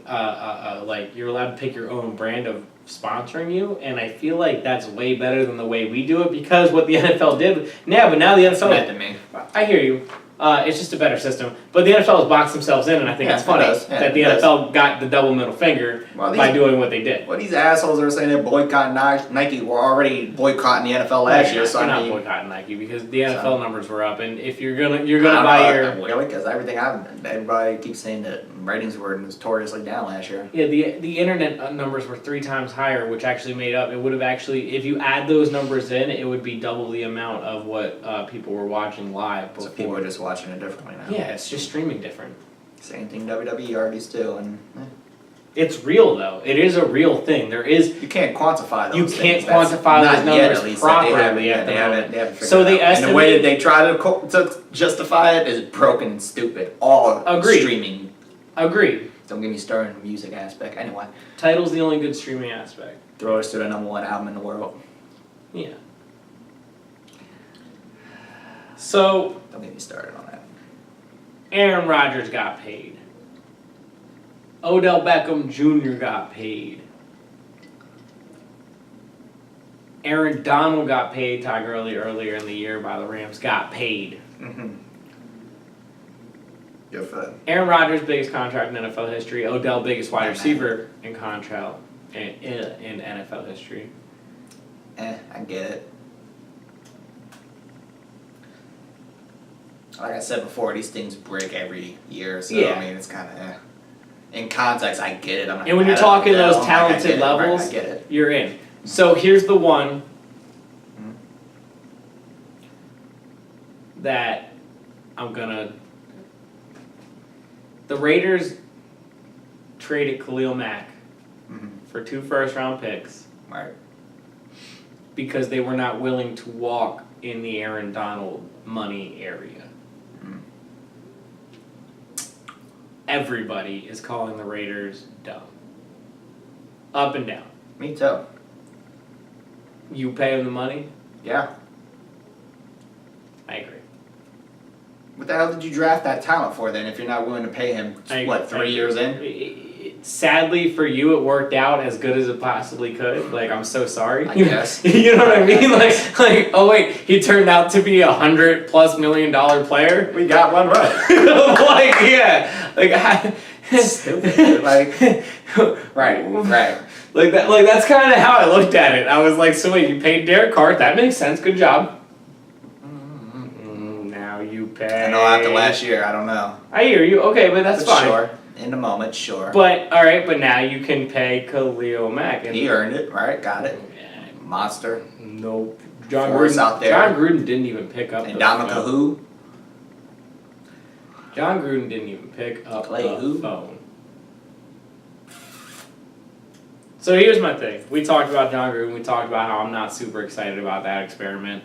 you're allowed to pick your own brand of sponsoring you, and I feel like that's way better than the way we do it because what the NFL did. Yeah, but now the NFL. I hear you. It's just a better system. But the NFL has boxed themselves in, and I think it's funny that the NFL got the double middle finger by doing what they did. Well, these assholes are saying they're boycotting Nike. Were already boycotting the NFL last year. So I'm not boycotting Nike because the NFL numbers were up, and if you're gonna buy your really because everybody keeps saying that ratings were notoriously down last year. Yeah, the internet numbers were 3 times higher, which actually made up. It would have actually, if you add those numbers in, it would be double the amount of what people were watching live before. So people are just watching it differently now. Yeah, it's just streaming different. Same thing WWE already still, and it's real though. It is a real thing. There is. You can't quantify those. You can't quantify those numbers properly. They haven't. So they estimate. And the way that they try to justify it is broken and stupid. All streaming. Agreed. Don't get me started in the music aspect. Anyway, Tidal's the only good streaming aspect. Throw us to the #1 album in the world. Yeah. So. Don't get me started on that. Aaron Rodgers got paid. Odell Beckham Jr. got paid. Aaron Donald got paid. Todd Gurley earlier in the year by the Rams got paid. Mm-hmm. Good for them. Aaron Rodgers, biggest contract in NFL history. Odell, biggest wide receiver in contract in NFL history. I get it. Like I said before, these things break every year, so I mean, it's kind of in context. I get it. And when you're talking those talented levels, I get it. You're in. So here's the one that I'm gonna. The Raiders traded Khalil Mack for 2 first-round picks. Right. because they were not willing to walk in the Aaron Donald money area. Everybody is calling the Raiders dumb. Up and down. Me too. You pay them the money? Yeah. I agree. What the hell did you draft that talent for then if you're not willing to pay him, 3 years in? Sadly for you, it worked out as good as it possibly could. Like, I'm so sorry. I guess. You know what I mean? Like, oh wait, he turned out to be $100+ million player. We got one right. Like, yeah, like Stupid. Like, right. Like that. Like that's kind of how I looked at it. I was like, so wait, you paid Derek Carr? That makes sense. Good job. Now you pay. I know after last year, I don't know. I hear you. Okay, but that's fine. Sure. In the moment, sure. But all right, but now you can pay Khalil Mack. And he earned it, right? Got it. Monster. Nope. John Force Gruden out there. John Gruden didn't even pick up. And Dominic who? John Gruden didn't even pick up the phone. So here's my thing. We talked about John Gruden. We talked about how I'm not super excited about that experiment.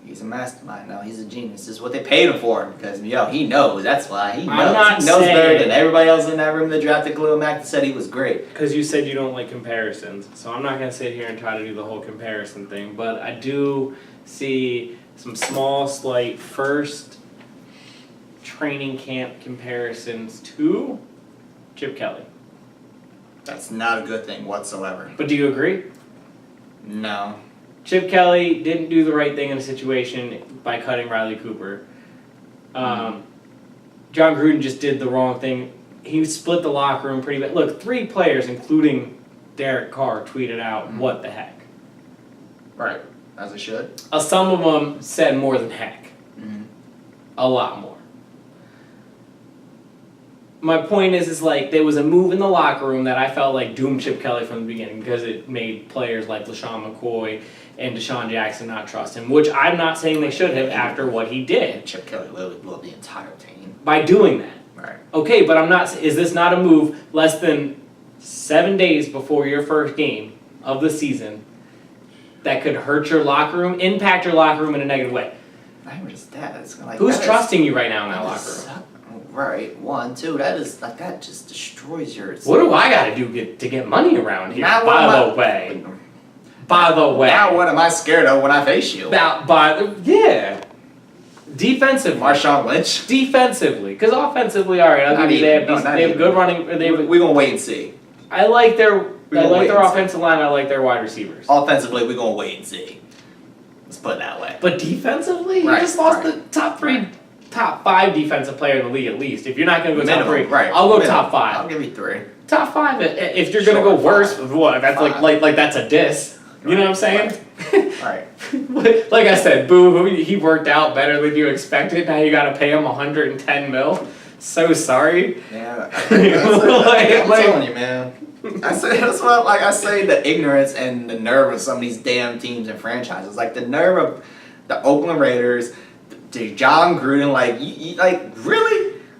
He's a mastermind. No, he's a genius. This is what they paid him for. Because, he knows. That's why. He knows. He knows better than everybody else in that room that drafted Khalil Mack that said he was great. Because you said you don't like comparisons. So I'm not going to sit here and try to do the whole comparison thing. But I do see some small, slight first training camp comparisons to Chip Kelly. That's not a good thing whatsoever. But do you agree? No. Chip Kelly didn't do the right thing in a situation by cutting Riley Cooper. John Gruden just did the wrong thing. He split the locker room pretty bad. Look, 3 players, including Derek Carr, tweeted out, what the heck. Right. As it should. Some of them said more than heck. A lot more. My point is like there was a move in the locker room that I felt like doomed Chip Kelly from the beginning because it made players like LaShawn McCoy and Deshaun Jackson not trust him, which I'm not saying they should have after what he did. Chip Kelly literally blew up the entire team. By doing that. Right. Okay, but is this not a move less than 7 days before your first game of the season that could hurt your locker room, impact your locker room in a negative way? Not even just that. It's like, who's trusting you right now in that locker room? Right, 1, 2. That just destroys your. What do I got to do to get money around here? Now By the way. Now what am I scared of when I face you? Defensively. Marshawn Lynch. Defensively, because offensively, all right, I'll give you they have good running. We're gonna wait and see. I like their offensive line. I like their wide receivers. Offensively, we're gonna wait and see. Let's put it that way. But defensively, you just lost the top 5 defensive player in the league at least. If you're not going to go top 3, I'll go top 5. I'll give you 3. Top 5. If you're going to go worse, what? That's like that's a diss. You know what I'm saying? Right. Like I said, boo-hoo, he worked out better than you expected. Now you got to pay him $110 million. So sorry. Yeah. I'm telling you, man. I say the ignorance and the nerve of some of these damn teams and franchises. Like the nerve of the Oakland Raiders. To John Gruden,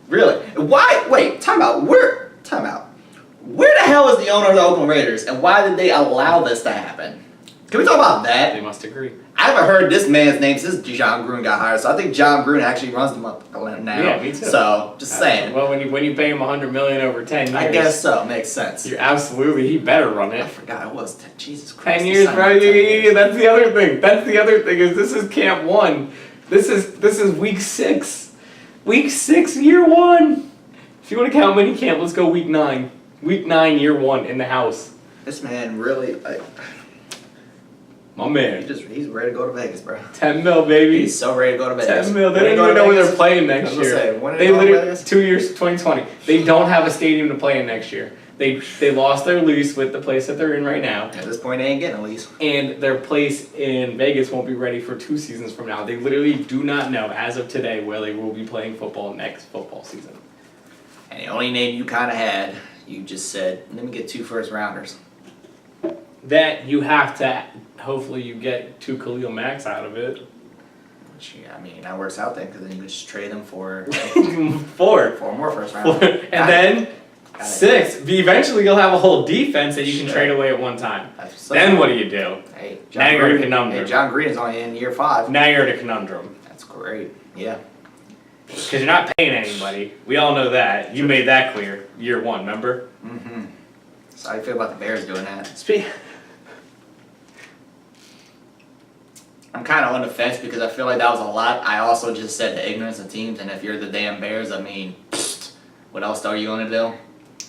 really? Why? Wait, time out. Where the hell is the owner of the Oakland Raiders, and why did they allow this to happen? Can we talk about that? They must agree. I haven't heard this man's name since John Gruden got hired, so I think John Gruden actually runs them up now. Yeah, me too. So, just saying. Well, when you pay him $100 million over 10 years, I guess so. Makes sense. He better run it. I forgot it was Jesus Christ. 10 years, bro. Yeah, that's the other thing. Is this is camp 1. This is week 6. Week 6, year 1. If you want to count mini camp, let's go week 9. Week 9, year 1 in the house. This man really, my man. He's ready to go to Vegas, bro. 10 mil, baby. He's so ready to go to Vegas. 10 mil. They don't even know where they're playing next year. They literally 2 years, 2020. They don't have a stadium to play in next year. They lost their lease with the place that they're in right now. At this point, they ain't getting a lease. And their place in Vegas won't be ready for 2 seasons from now. They literally do not know, as of today, where they will be playing football next football season. And the only name you kind of had, you just said, let me get 2 first-rounders. That you have to, hopefully you get 2 Khalil Macks out of it. Which, that works out then, because then you can just trade them for 4 more first-rounders. And then 6. Eventually, you'll have a whole defense that you can trade away at one time. Then what do you do? Hey, now you're in a conundrum. Hey, John Green is only in year 5. Now you're in a conundrum. That's great. Yeah. Because you're not paying anybody. We all know that. You made that clear. Year 1, remember? Mm-hmm. So how do you feel about the Bears doing that? I'm kind of on the fence because I feel like that was a lot. I also just said the ignorance of teams, and if you're the damn Bears, I mean, what else are you going to do?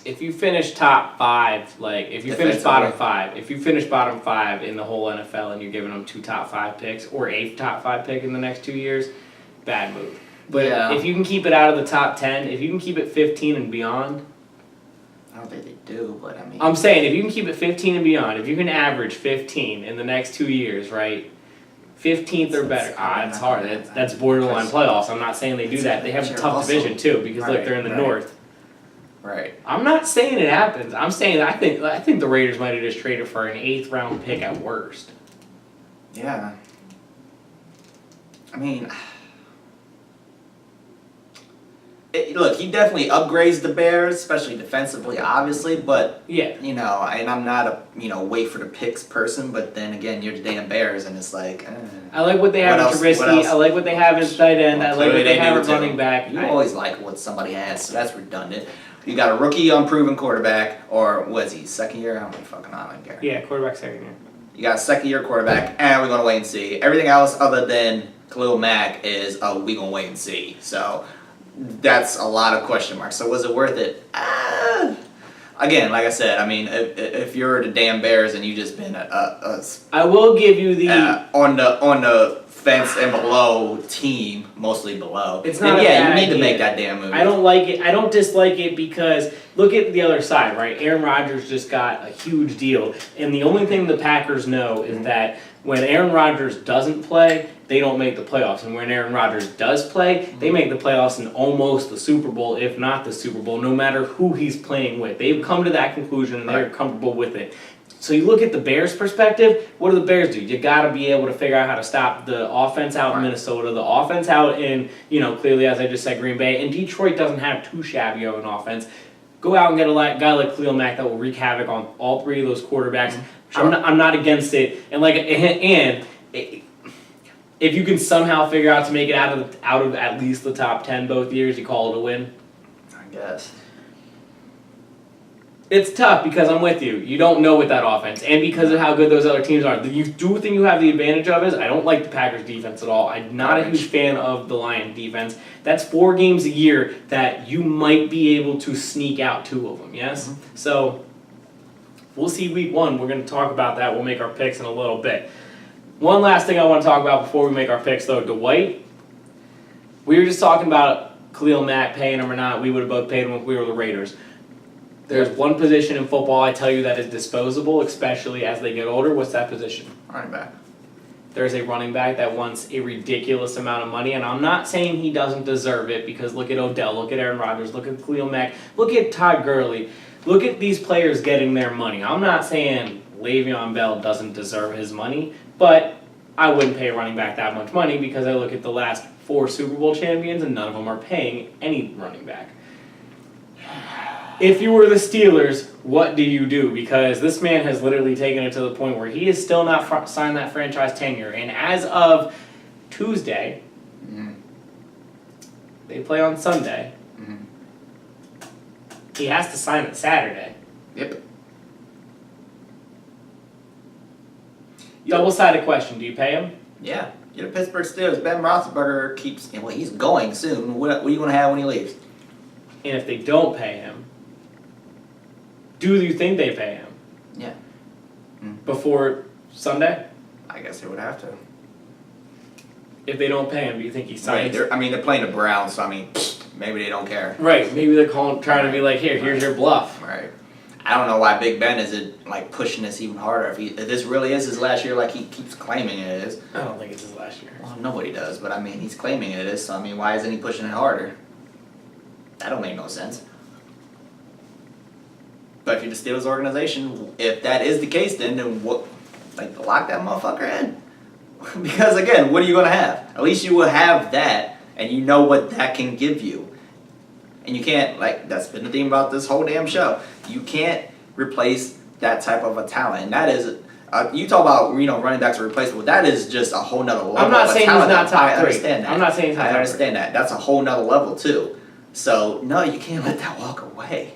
If you finish top 5, like if you finish bottom 5, in the whole NFL and you're giving them 2 top 5 picks or a top 5 pick in the next 2 years, bad move. But if you can keep it out of the top 10, if you can keep it 15 and beyond. I don't think they do, but I mean. I'm saying if you can keep it 15 and beyond, if you can average 15 in the next 2 years, right? 15th or better. It's hard. That's borderline playoffs. I'm not saying they do that. They have a tough division too because look, they're in the North. Right. I'm not saying it happens. I'm saying I think the Raiders might have just traded for an 8th round pick at worst. Yeah. I mean, look, he definitely upgrades the Bears, especially defensively, obviously. But yeah, you know, and I'm not a wait for the picks person. But then again, you're the damn Bears, and it's like. I like what they have in Trubisky. I like what they have in tight end. I like what they have at running back. You always like what somebody has, so that's redundant. You got a rookie unproven quarterback, or was he second year? How many fucking I don't care. Yeah, quarterback second year. You got a second year quarterback, and we're gonna wait and see. Everything else other than Khalil Mack is we gonna wait and see. So that's a lot of question marks. So was it worth it? Again, like I said, I mean, if you're the damn Bears and you just been I will give you the on the fence and below team, mostly below. It's not you need to make that damn move. I don't like it. I don't dislike it because look at the other side, right? Aaron Rodgers just got a huge deal, and the only thing the Packers know is that when Aaron Rodgers doesn't play, they don't make the playoffs, and when Aaron Rodgers does play, they make the playoffs in almost the Super Bowl, if not the Super Bowl, no matter who he's playing with. They've come to that conclusion, and they're comfortable with it. So you look at the Bears' perspective, what do the Bears do? You got to be able to figure out how to stop the offense out in Minnesota, the offense out in, clearly, as I just said, Green Bay, and Detroit doesn't have too shabby of an offense. Go out and get a guy like Khalil Mack that will wreak havoc on all 3 of those quarterbacks. Sure. I'm not against it. And if you can somehow figure out to make it out of at least the top 10 both years, you call it a win. I guess. It's tough because I'm with you. You don't know with that offense, and because of how good those other teams are. You do think you have the advantage of is I don't like the Packers defense at all. I'm not a huge fan of the Lions defense. That's 4 games a year that you might be able to sneak out 2 of them, yes? Mm-hmm. So we'll see week 1. We're going to talk about that. We'll make our picks in a little bit. One last thing I want to talk about before we make our picks, though, Dwight. We were just talking about Khalil Mack paying him or not. We would have both paid him if we were the Raiders. There's one position in football I tell you that is disposable, especially as they get older. What's that position? Running back. There's a running back that wants a ridiculous amount of money, and I'm not saying he doesn't deserve it because look at Odell, look at Aaron Rodgers, look at Khalil Mack, look at Todd Gurley. Look at these players getting their money. I'm not saying Le'Veon Bell doesn't deserve his money, but I wouldn't pay a running back that much money because I look at the last 4 Super Bowl champions and none of them are paying any running back. If you were the Steelers, what do you do? Because this man has literally taken it to the point where he is still not signed that franchise tenure. And as of Tuesday, they play on Sunday. He has to sign it Saturday. Yep. Double-sided question. Do you pay him? Yeah. You're the Pittsburgh Steelers. Ben Roethlisberger keeps... Well, he's going soon. What are you going to have when he leaves? And if they don't pay him, do you think they pay him? Yeah. Before Sunday? I guess they would have to. If they don't pay him, do you think he signs? They're playing the Browns, so maybe they don't care. Right. Maybe they're trying to be like, here's your bluff. Right. I don't know why Big Ben isn't pushing this even harder. If this really is his last year, like he keeps claiming it is. I don't think it's his last year. Well, nobody does, but he's claiming it is. So why isn't he pushing it harder? That don't make no sense. But if you're the Steelers organization, if that is the case, then what? Lock that motherfucker in. Because again, what are you going to have? At least you will have that, and you know what that can give you. And you can't, like, that's been the theme about this whole damn show. You can't replace that type of a talent. And that is, you talk about, running backs are replaceable. That is just a whole nother level. I'm not saying he's not top 3. I understand that. I'm not saying he's not top 3. I understand that. That's a whole nother level, too. So, no, you can't let that walk away.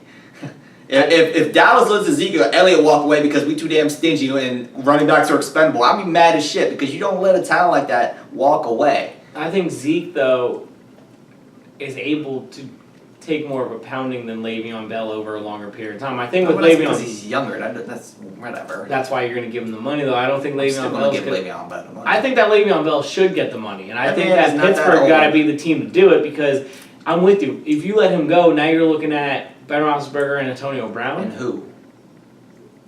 If Dallas lets Ezekiel Elliott walk away because we too damn stingy and running backs are expendable, I'll be mad as shit because you don't let a talent like that walk away. I think Zeke, though, is able to take more of a pounding than Le'Veon Bell over a longer period of time. I think with Le'Veon, because he's younger. That's whatever. That's why you're going to give him the money, though. I don't think Le'Veon Bell give Le'Veon Bell the money. I think that Le'Veon Bell should get the money, and I think man that is not that Pittsburgh old. got to be the team to do it because I'm with you. If you let him go, now you're looking at Ben Roethlisberger and Antonio Brown. And who?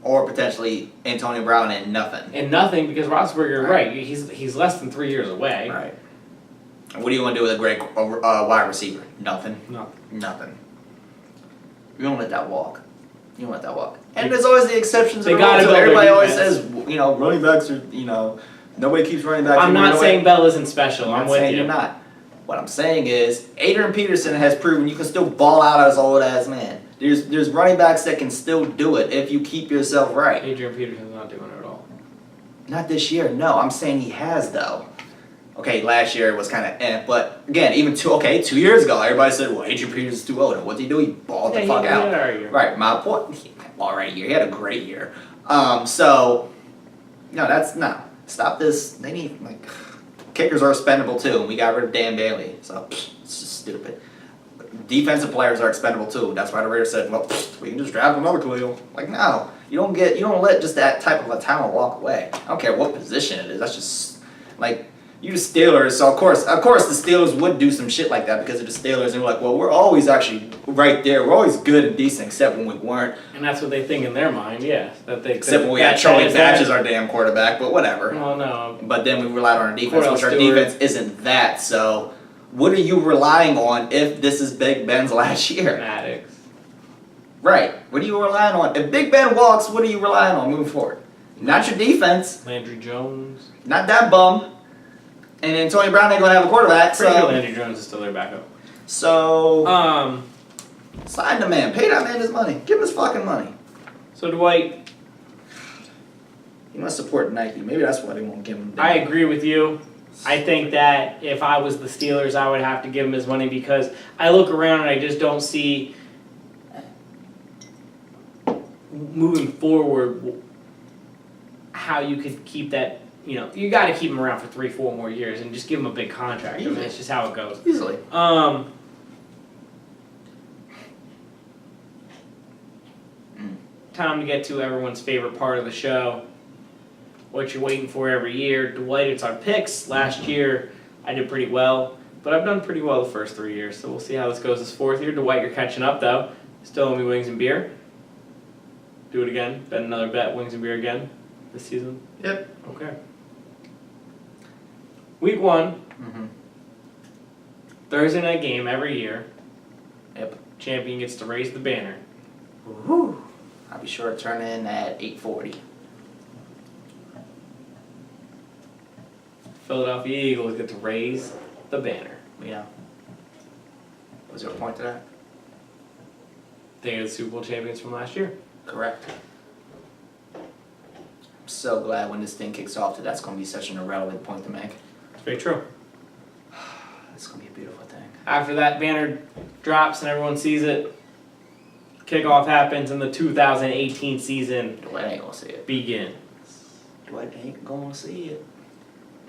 Or potentially Antonio Brown and nothing. And nothing because Roethlisberger, right? He's less than 3 years away. Right. And what do you want to do with a great wide receiver? Nothing. Nothing. You don't let that walk. You don't let that walk. And there's always the exceptions. They gotta build their Everybody always defense. says, running backs are, nobody keeps running backs. I'm not saying Bell isn't special. I'm with saying you. You're not. What I'm saying is, Adrian Peterson has proven you can still ball out as an old ass man. There's running backs that can still do it if you keep yourself right. Adrian Peterson's not doing it at all. Not this year, no. I'm saying he has though. Okay, last year it was kind of but again, even 2 years ago, everybody said, well, Adrian Peterson's too old. And what did he do? He balled the fuck out. Right, my point. He had an alright year. He had a great year. So, no. Stop this. They need, kickers are expendable too, and we got rid of Dan Bailey. So, it's just stupid. Defensive players are expendable too. That's why the Raiders said, well, we can just draft another Khalil. No. You don't let just that type of a talent walk away. I don't care what position it is. That's just, you Steelers, so of course the Steelers would do some shit like that because of the Steelers, and they're like, well, we're always actually right there. We're always good and decent, except when we weren't. And that's what they think in their mind, yeah. Except when we had Charlie Batch as our damn quarterback, but whatever. Well, no. But then we relied on our defense, which our defense isn't that. So, what are you relying on if this is Big Ben's last year? Maddox. Right. What are you relying on? If Big Ben walks, what are you relying on moving forward? Not your defense. Landry Jones. Not that bum. And Antonio Brown ain't gonna have a quarterback. Pretty sure Landry Jones is still their backup. So sign the man. Pay that man his money. Give him his fucking money. So Dwight, he must support Nike. Maybe that's why they won't give him. I agree with you. I think that if I was the Steelers, I would have to give him his money because I look around and I just don't see moving forward how you could keep that. You got to keep him around for 3-4 more years and just give him a big contract. I mean, it's just how it goes. Easily. Time to get to everyone's favorite part of the show. What you're waiting for every year. Dwight, it's our picks. Last year, I did pretty well, but I've done pretty well the first 3 years, so we'll see how this goes this 4th year. Dwight, you're catching up, though. Still owe me wings and beer. Do it again. Bet another bet, wings and beer again this season. Yep. Okay. Week 1. Mm-hmm. Thursday night game every year. Yep. Champion gets to raise the banner. Woo. I'll be sure to turn in at 8:40. Philadelphia Eagles get to raise the banner. Yeah. Was there a point to that? They are the Super Bowl champions from last year. Correct. I'm so glad when this thing kicks off that that's going to be such an irrelevant point to make. It's very true. It's going to be a beautiful thing. After that banner drops and everyone sees it, kickoff happens and the 2018 season Dwight ain't going to see it. begins. Dwight ain't going to see it.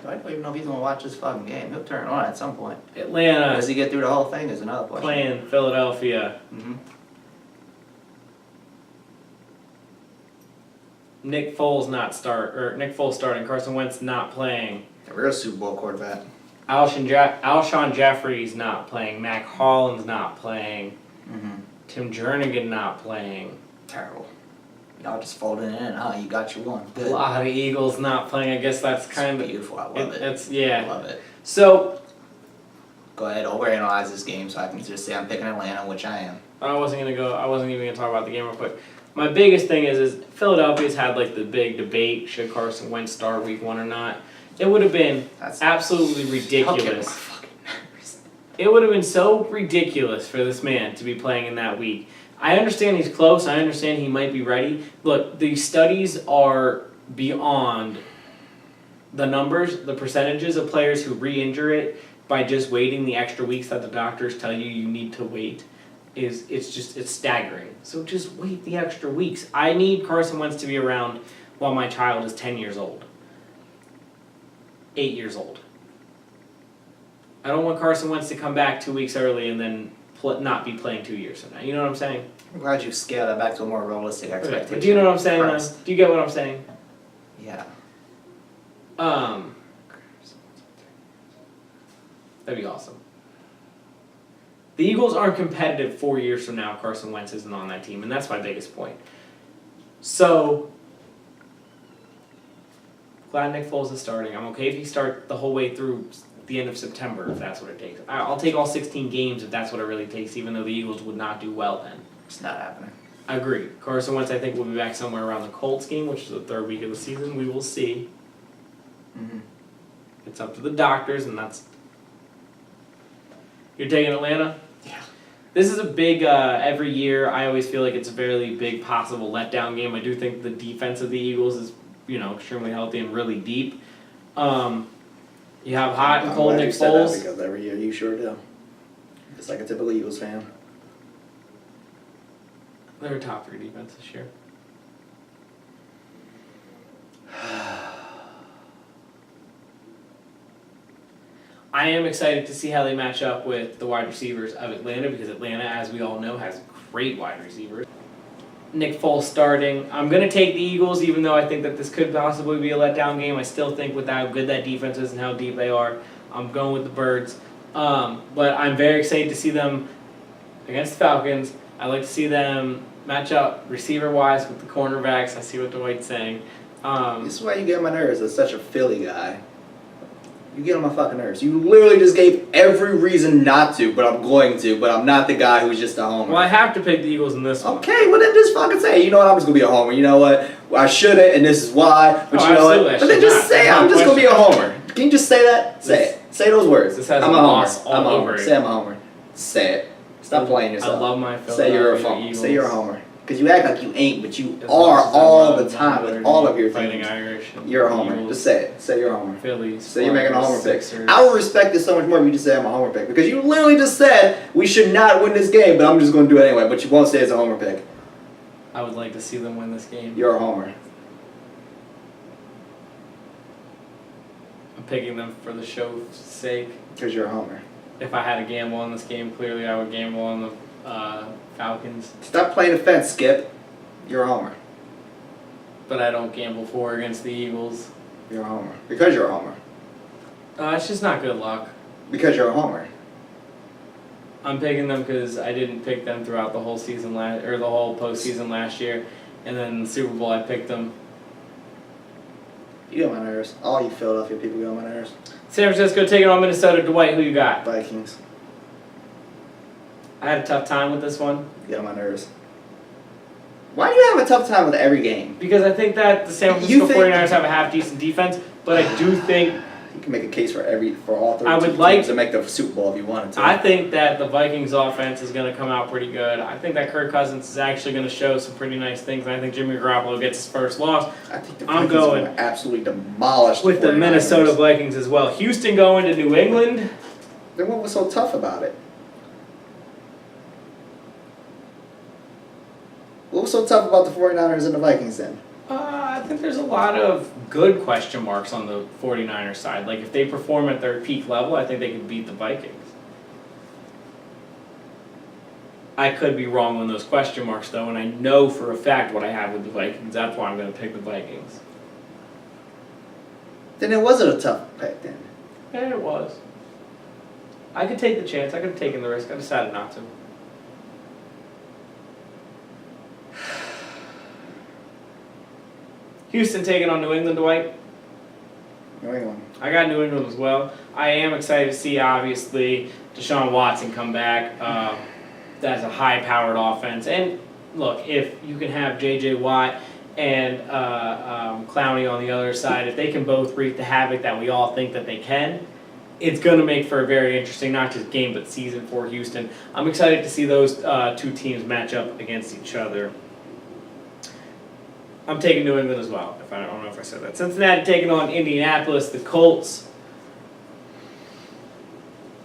Dwight don't even know if he's going to watch this fucking game. He'll turn it on at some point. Atlanta Does he get through the whole thing is another question. playing Philadelphia. Mm-hmm. Nick Foles starting, Carson Wentz not playing. A real Super Bowl quarterback. Alshon Jeffrey's not playing. Mac Hollins not playing. Mm-hmm. Tim Jernigan not playing. Terrible. Y'all just folding in, huh? You got your one. Good. A lot of Eagles not playing. I guess that's kind of beautiful. I love it. Yeah. I love it. So Go ahead, overanalyze this game so I can just say I'm picking Atlanta, which I am. I wasn't even gonna talk about the game real quick. My biggest thing is Philadelphia's had like the big debate, should Carson Wentz start week 1 or not. It would have been absolutely ridiculous. It would have been so ridiculous for this man to be playing in that week. I understand he's close. I understand he might be ready. Look, the studies are beyond the numbers, the percentages of players who re-injure it by just waiting the extra weeks that the doctors tell you need to wait. It's staggering. So just wait the extra weeks. I need Carson Wentz to be around while my child is 10 years old. 8 years old. I don't want Carson Wentz to come back 2 weeks early and then not be playing 2 years from now. You know what I'm saying? I'm glad you scaled that back to a more realistic expectation. Do you know what I'm saying? Do you get what I'm saying? Yeah. That'd be awesome. The Eagles aren't competitive 4 years from now if Carson Wentz isn't on that team, and that's my biggest point. So, glad Nick Foles is starting. I'm okay if he starts the whole way through the end of September, if that's what it takes. I'll take all 16 games if that's what it really takes, even though the Eagles would not do well then. It's not happening. I agree. Carson Wentz, I think, will be back somewhere around the Colts game, which is the third week of the season. We will see. Mm-hmm. It's up to the doctors, and that's... You're taking Atlanta? Yeah. This is a big, every year, I always feel like it's a very big possible letdown game. I do think the defense of the Eagles is, extremely healthy and really deep. You have hot and cold Nick Foles. Because every year you sure do. It's like a typical Eagles fan. They're a top 3 defense this year. I am excited to see how they match up with the wide receivers of Atlanta because Atlanta, as we all know, has great wide receivers. Nick Foles starting. I'm going to take the Eagles even though I think that this could possibly be a letdown game. I still think with how good that defense is and how deep they are, I'm going with the Birds. But I'm very excited to see them against the Falcons. I'd like to see them match up receiver-wise with the cornerbacks. I see what Dwight's saying. This is why you get on my nerves as such a Philly guy. You get on my fucking nerves. You literally just gave every reason not to, but I'm going to. But I'm not the guy who's just a homer. Well, I have to pick the Eagles in this one. Okay, well then just fucking say, you know what, I'm just going to be a homer. You know what, well, I shouldn't, and this is why. But you know what, but then just say I'm just going to be a homer. Can you just say that? Say it. Say those words. This has I'm a a homer. loss all I'm a over homer. it. Say I'm a homer. Say it. Stop playing yourself. I love my Say you're a Philadelphia homer. Eagles. Say you're a homer. Because you act like you ain't, but you As are much as I all love the time my with all of your Fighting things. Irish. You're a homer. Eagles, Just say it. Say you're a homer. Phillies. Say you're making a homer pick. Sixers. I will respect this so much more if you just say I'm a homer pick. Because you literally just said we should not win this game, but I'm just going to do it anyway. But you won't say it's a homer pick. I would like to see them win this game. You're a homer. I'm picking them for the show's sake. Because you're a homer. If I had a gamble on this game, clearly I would gamble on the Falcons. Stop playing the fence, Skip. You're a homer. But I don't gamble for against the Eagles. You're a homer. Because you're a homer. It's just not good luck. Because you're a homer. I'm picking them because I didn't pick them throughout the whole season the whole postseason last year, and then in the Super Bowl I picked them. You get on my nerves. All you Philadelphia people get on my nerves. San Francisco taking on Minnesota. Dwight, who you got? Vikings. I had a tough time with this one. You get on my nerves. Why do you have a tough time with every game? Because I think that the San Francisco 49ers have a half-decent defense, but I do think... You can make a case for all 32 I would like teams to make the Super Bowl if you wanted to. I think that the Vikings offense is going to come out pretty good. I think that Kirk Cousins is actually going to show some pretty nice things, and I think Jimmy Garoppolo gets his first loss. I think the I'm Vikings going are going to absolutely demolish with the 49ers. Minnesota Vikings as well. Houston going to New England. Then what was so tough about it? What was so tough about the 49ers and the Vikings then? I think there's a lot of good question marks on the 49ers side. Like, if they perform at their peak level, I think they could beat the Vikings. I could be wrong on those question marks, though, and I know for a fact what I have with the Vikings. That's why I'm going to pick the Vikings. Then it wasn't a tough pick then. Yeah, it was. I could take the chance. I could have taken the risk. I decided not to. Houston taking on New England, Dwight. New England. I got New England as well. I am excited to see, obviously, Deshaun Watson come back. That's a high-powered offense. And, look, if you can have J.J. Watt and Clowney on the other side, if they can both wreak the havoc that we all think that they can, it's going to make for a very interesting, not just game, but season for Houston. I'm excited to see those two teams match up against each other. I'm taking New England as well. I don't know if I said that. Cincinnati taking on Indianapolis, the Colts.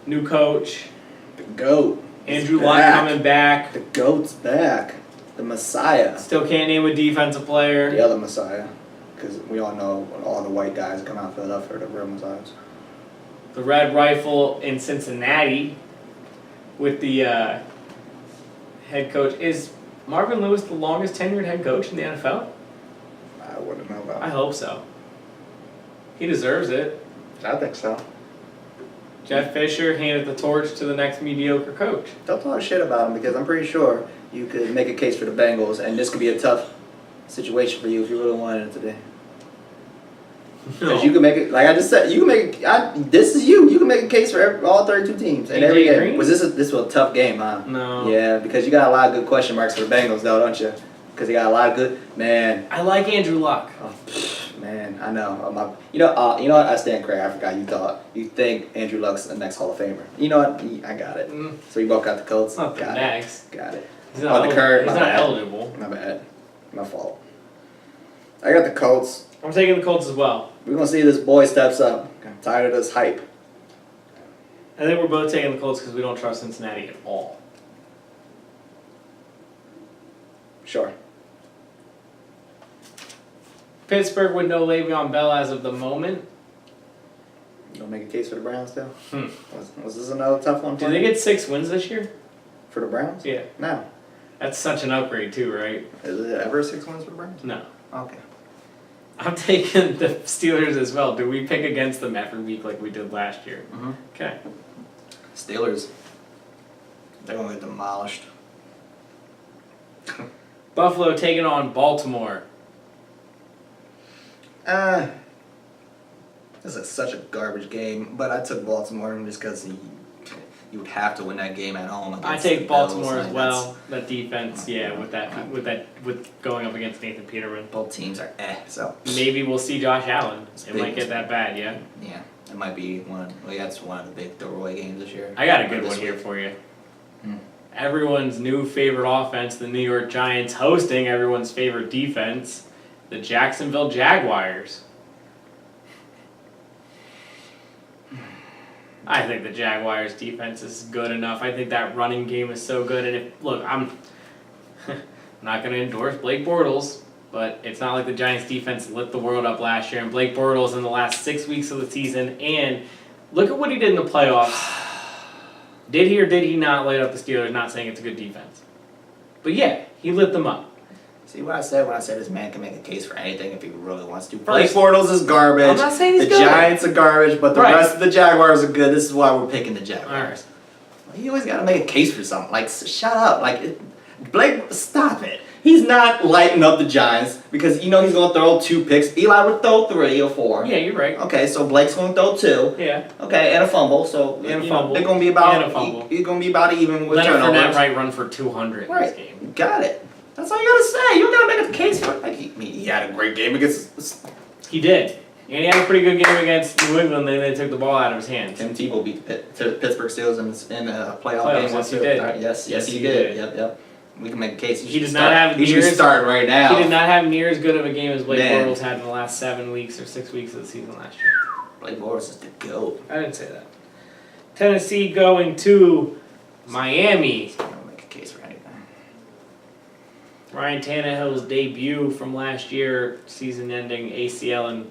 New coach. The GOAT. Andrew Luck coming back. The GOAT's back. The Messiah. Still can't name a defensive player. The other Messiah. Because we all know all the white guys come out of Philadelphia are the real Messiahs. The Red Rifle in Cincinnati with the head coach. Is Marvin Lewis the longest tenured head coach in the NFL? I wouldn't know about I hope so. He deserves it. I think so. Jeff Fisher handed the torch to the next mediocre coach. Don't talk shit about him because I'm pretty sure you could make a case for the Bengals, and this could be a tough situation for you if you really wanted it today. Because you can make it, like I just said, you can make. This is you. You can make a case for all 32 teams and every game. Green? This was a tough game, huh? No. Yeah, because you got a lot of good question marks for the Bengals, though, don't you? Because you got a lot of good man. I like Andrew Luck. Oh, man, I know. You know what? I stand correct. I forgot. You think Andrew Luck's the next Hall of Famer? You know what? I got it. So you both got the Colts. Not the next. Got it. He's not, the current. he's not eligible. My bad. My fault. I got the Colts. I'm taking the Colts as well. We're gonna see this boy steps up. I'm tired of this hype. I think we're both taking the Colts because we don't trust Cincinnati at all. Sure. Pittsburgh with no Le'Veon Bell as of the moment. You gonna make a case for the Browns still? Was this another tough one for Did they get 6 wins this year? For the Browns? Yeah. No. That's such an upgrade too, right? Is it ever 6 wins for the Browns? No. Okay. I'm taking the Steelers as well. Do we pick against them every week like we did last year? Mm-hmm. Okay. Steelers. They're gonna get demolished. Buffalo taking on Baltimore. This is such a garbage game, but I took Baltimore just because you would have to win that game at home. I take Baltimore as well. That defense, with going up against Nathan Peterman. Both teams are so. Maybe we'll see Josh Allen. It might get that bad, yeah. Yeah, it might be that's one of the big throwaway games this year. I got a good one here for you. Everyone's new favorite offense, the New York Giants, hosting everyone's favorite defense, the Jacksonville Jaguars. I think the Jaguars' defense is good enough. I think that running game is so good. And I'm not going to endorse Blake Bortles, but it's not like the Giants' defense lit the world up last year. And Blake Bortles in the last 6 weeks of the season, and look at what he did in the playoffs. Did he or did he not light up the Steelers? Not saying it's a good defense, but yeah, he lit them up. See what I said when I said this man can make a case for anything if he really wants to. Blake Bortles is garbage. I'm not saying he's the good. Giants are garbage, but the rest of the Jaguars are good. This is why we're picking the Jaguars. Right. You always got to make a case for something. Like, shut up. Blake, stop it. He's not lighting up the Giants because he's going to throw 2 picks. Eli would throw 3 or 4. Yeah, you're right. Okay, so Blake's going to throw 2. Yeah. Okay, and a fumble. So and a fumble. They're going to be about. And a fumble. He's going to be about even with Leonard turnovers. Fournette run for 200 in this game. Got it. That's all you gotta say. You don't gotta make a case for it. He had a great game against. He did. And he had a pretty good game against New England. Then they took the ball out of his hands. Tim Tebow beat the Pittsburgh Steelers in a playoff game. Yes, he did. Yes, he did. Yep. We can make a case. He did not have. He should start right now. He did not have near as good of a game as Blake Bortles had in the last 7 weeks or 6 weeks of the season last year. Blake Bortles is the GOAT. I didn't say that. Tennessee going to Miami. I don't make a case for anything. Ryan Tannehill's debut from last year, season-ending ACL and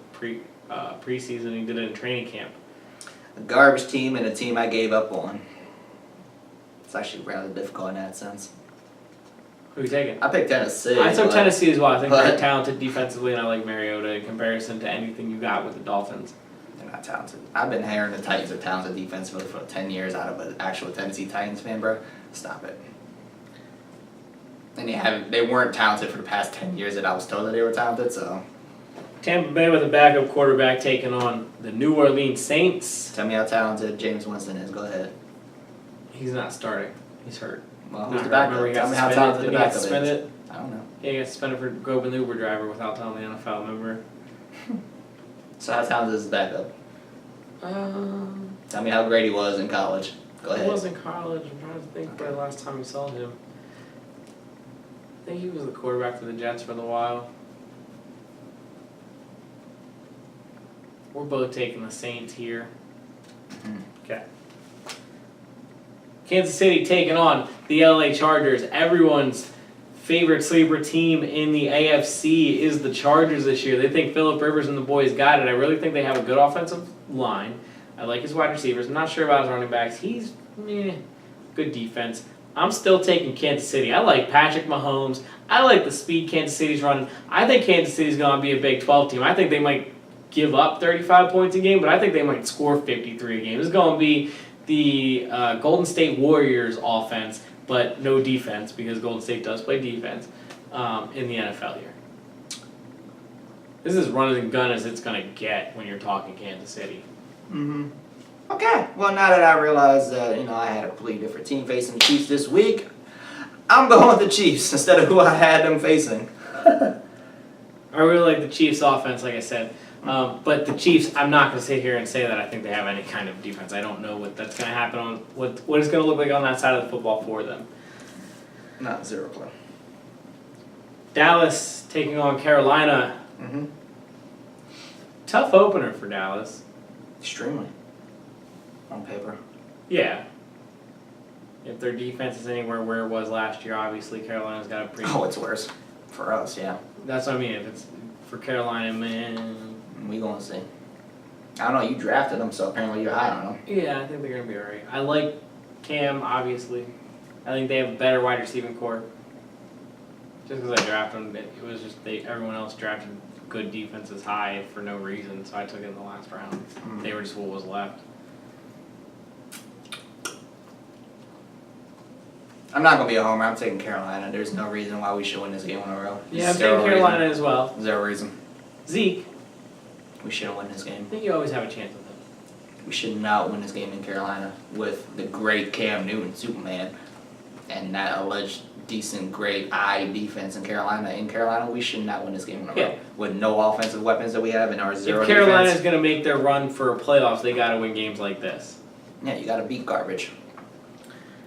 preseason. He did it in training camp. A garbage team and a team I gave up on. It's actually rather difficult in that sense. Who are you taking? I picked Tennessee. I took Tennessee as well. I think they're talented defensively, and I like Mariota in comparison to anything you got with the Dolphins. They're not talented. I've been hearing the Titans are talented defensively for 10 years out of an actual Tennessee Titans fan, bro. Stop it. And they weren't talented for the past 10 years that I was told that they were talented, so. Tampa Bay with a backup quarterback taking on the New Orleans Saints. Tell me how talented James Winston is. Go ahead. He's not starting. He's hurt. Well, who's the backup? Tell me how talented the backup is. I don't know. Yeah, he got suspended for groping the Uber driver without telling the NFL, remember? So how talented is the backup? Tell me how great he was in college. Go ahead. He was in college. I'm trying to think where the last time we saw him. I think he was the quarterback for the Jets for a while. We're both taking the Saints here. Okay. Kansas City taking on the LA Chargers. Everyone's favorite sleeper team in the AFC is the Chargers this year. They think Phillip Rivers and the boys got it. I really think they have a good offensive line. I like his wide receivers. I'm not sure about his running backs. He's good defense. I'm still taking Kansas City. I like Patrick Mahomes. I like the speed Kansas City's running. I think Kansas City's going to be a Big 12 team. I think they might give up 35 points a game, but I think they might score 53 a game. It's going to be the Golden State Warriors offense, but no defense because Golden State does play defense in the NFL here. This is as run and gun as it's going to get when you're talking Kansas City. Mm-hmm. Okay. Well, now that I realize that I had a completely different team facing the Chiefs this week, I'm going with the Chiefs instead of who I had them facing. I really like the Chiefs' offense, like I said. But the Chiefs, I'm not going to sit here and say that I think they have any kind of defense. I don't know what that's going to happen on what it's going to look like on that side of the football for them. Not zero clue. Dallas taking on Carolina. Mm-hmm. Tough opener for Dallas. Extremely. On paper. Yeah. If their defense is anywhere where it was last year, obviously Carolina's got a pretty... Oh, it's worse. For us, yeah. That's what I mean. If it's for Carolina, man... We gonna see. I don't know, you drafted them, so apparently you're high on them. Yeah, I think they're going to be alright. I like Cam, obviously. I think they have a better wide receiving core. Just because I drafted them, it was just everyone else drafted good defenses high for no reason, so I took it in the last round. They were just what was left. I'm not going to be a homer. I'm taking Carolina. There's no reason why we should win this game in a row. Yeah, I'm taking Carolina as well. Zero reason. Zeke. We shouldn't win this game. I think you always have a chance with him. We should not win this game in Carolina with the great Cam Newton, Superman, and that alleged decent, great eye defense in Carolina. In Carolina, we should not win this game in a row. With no offensive weapons that we have and our zero defense. If Carolina's defense. going to make their run for playoffs, they got to win games like this. Yeah, you got to beat garbage.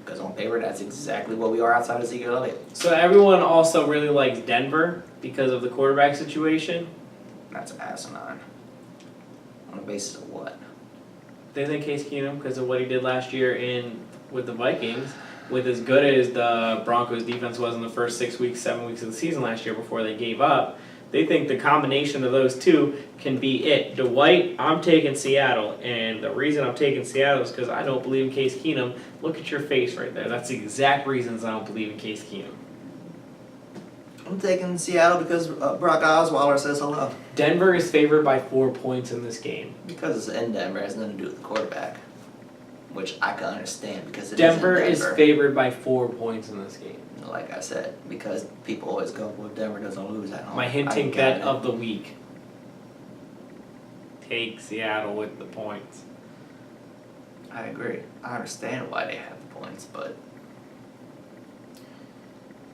Because on paper, that's exactly what we are outside of Ezekiel Elliott. So everyone also really likes Denver because of the quarterback situation. That's asinine. On the basis of what? They think Case Keenum because of what he did last year with the Vikings. With as good as the Broncos' defense was in the first 7 weeks of the season last year before they gave up, they think the combination of those two can be it. Dwight, I'm taking Seattle, and the reason I'm taking Seattle is because I don't believe in Case Keenum. Look at your face right there. That's the exact reasons I don't believe in Case Keenum. I'm taking Seattle because Brock Osweiler says hello. Denver is favored by 4 points in this game. Because it's in Denver, it has nothing to do with the quarterback. Which I can understand because Denver is in Denver. is favored by 4 points in this game. Like I said, because people always go, well, Denver doesn't lose at home. My hinting bet of the week. Take Seattle with the points. I agree. I understand why they have the points, but...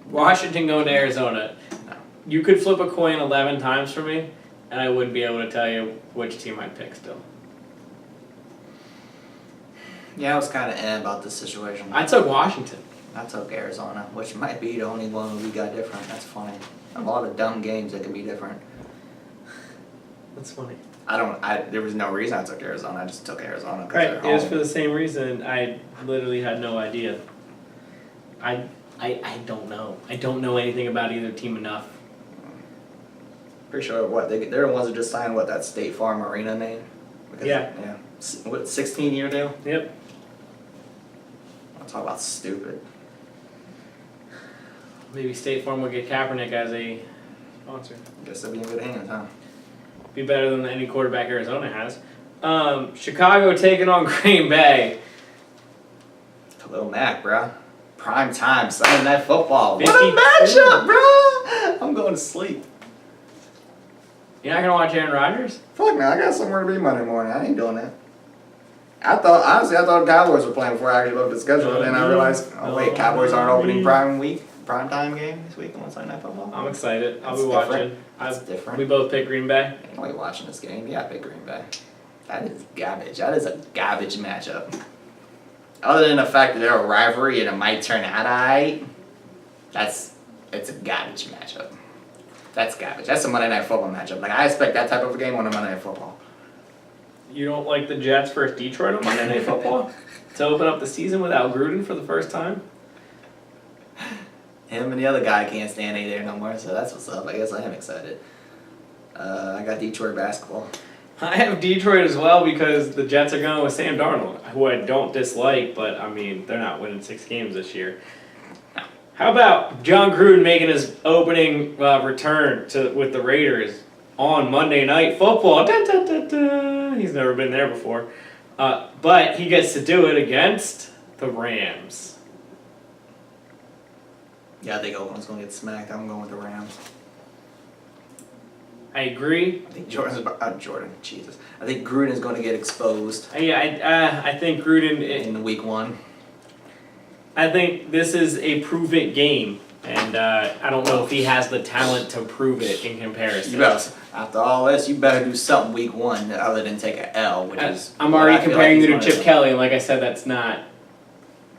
Washington going to Arizona. No. You could flip a coin 11 times for me, and I wouldn't be able to tell you which team I'd pick still. Yeah, I was kind of about this situation. I took Washington. I took Arizona, which might be the only one we got different. That's funny. A lot of dumb games that could be different. That's funny. There was no reason I took Arizona. I just took Arizona. Right, it was for the same reason. I literally had no idea. I don't know. I don't know anything about either team enough. Pretty sure they're the ones that just signed that State Farm Arena name. Because, yeah. What, 16-year deal? Yep. I'll talk about stupid. Maybe State Farm will get Kaepernick as a sponsor. Guess they'll be in good hands, huh? Be better than any quarterback Arizona has. Chicago taking on Green Bay. Khalil Mack, bro. Prime time, Sunday Night Football. 52. What a matchup, bro! I'm going to sleep. You're not going to watch Aaron Rodgers? Fuck no, I got somewhere to be Monday morning. I ain't doing that. Honestly, I thought the Cowboys were playing before I actually looked at the schedule, and then I realized, Cowboys aren't opening prime time game this week on Sunday Night Football. I'm excited. I'll be That's watching. That's different. We both pick Green Bay. Are you watching this game? Yeah, I pick Green Bay. That is garbage. That is a garbage matchup. Other than the fact that they're a rivalry and it might turn out alright, it's a garbage matchup. That's garbage. That's a Monday Night Football matchup. Like, I expect that type of a game on a Monday Night Football. You don't like the Jets versus Detroit on Monday Night Football? To open up the season without Gruden for the first time? Him and the other guy can't stand A there no more, so that's what's up. I guess I am excited. I got Detroit basketball. I have Detroit as well because the Jets are going with Sam Darnold, who I don't dislike, but I mean, they're not winning 6 games this year. How about John Gruden making his opening return with the Raiders on Monday Night Football? Dun, dun, dun, dun. He's never been there before. But he gets to do it against the Rams. Yeah, I think Oakland's going to get smacked. I'm going with the Rams. I agree. I think Jesus. I think Gruden's going to get exposed. Yeah, I think Gruden in week 1. I think this is a prove-it game, and I don't know if he has the talent to prove it in comparison. After all this, you better do something week 1 other than take an L, which is... I'm already comparing you to Chip Kelly, and like I said, that's not...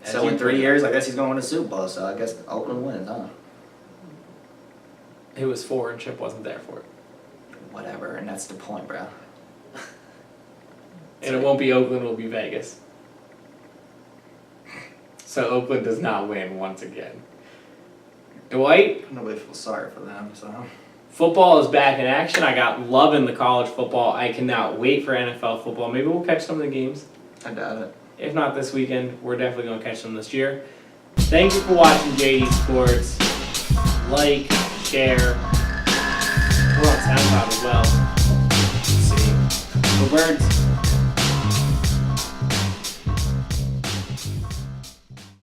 So in 3 years, I guess he's going to win a Super Bowl, so I guess Oakland wins, huh? It was 4, and Chip wasn't there for it. Whatever, and that's the point, bro. And it won't be Oakland, it'll be Vegas. So Oakland does not win once again. Dwight? Nobody feels sorry for them, so... Football is back in action. I got loving the college football. I cannot wait for NFL football. Maybe we'll catch some of the games. I doubt it. If not this weekend, we're definitely going to catch them this year. Thank you for watching JD Sports. Like, share. We're on SoundCloud as well. Let's see. Go Birds.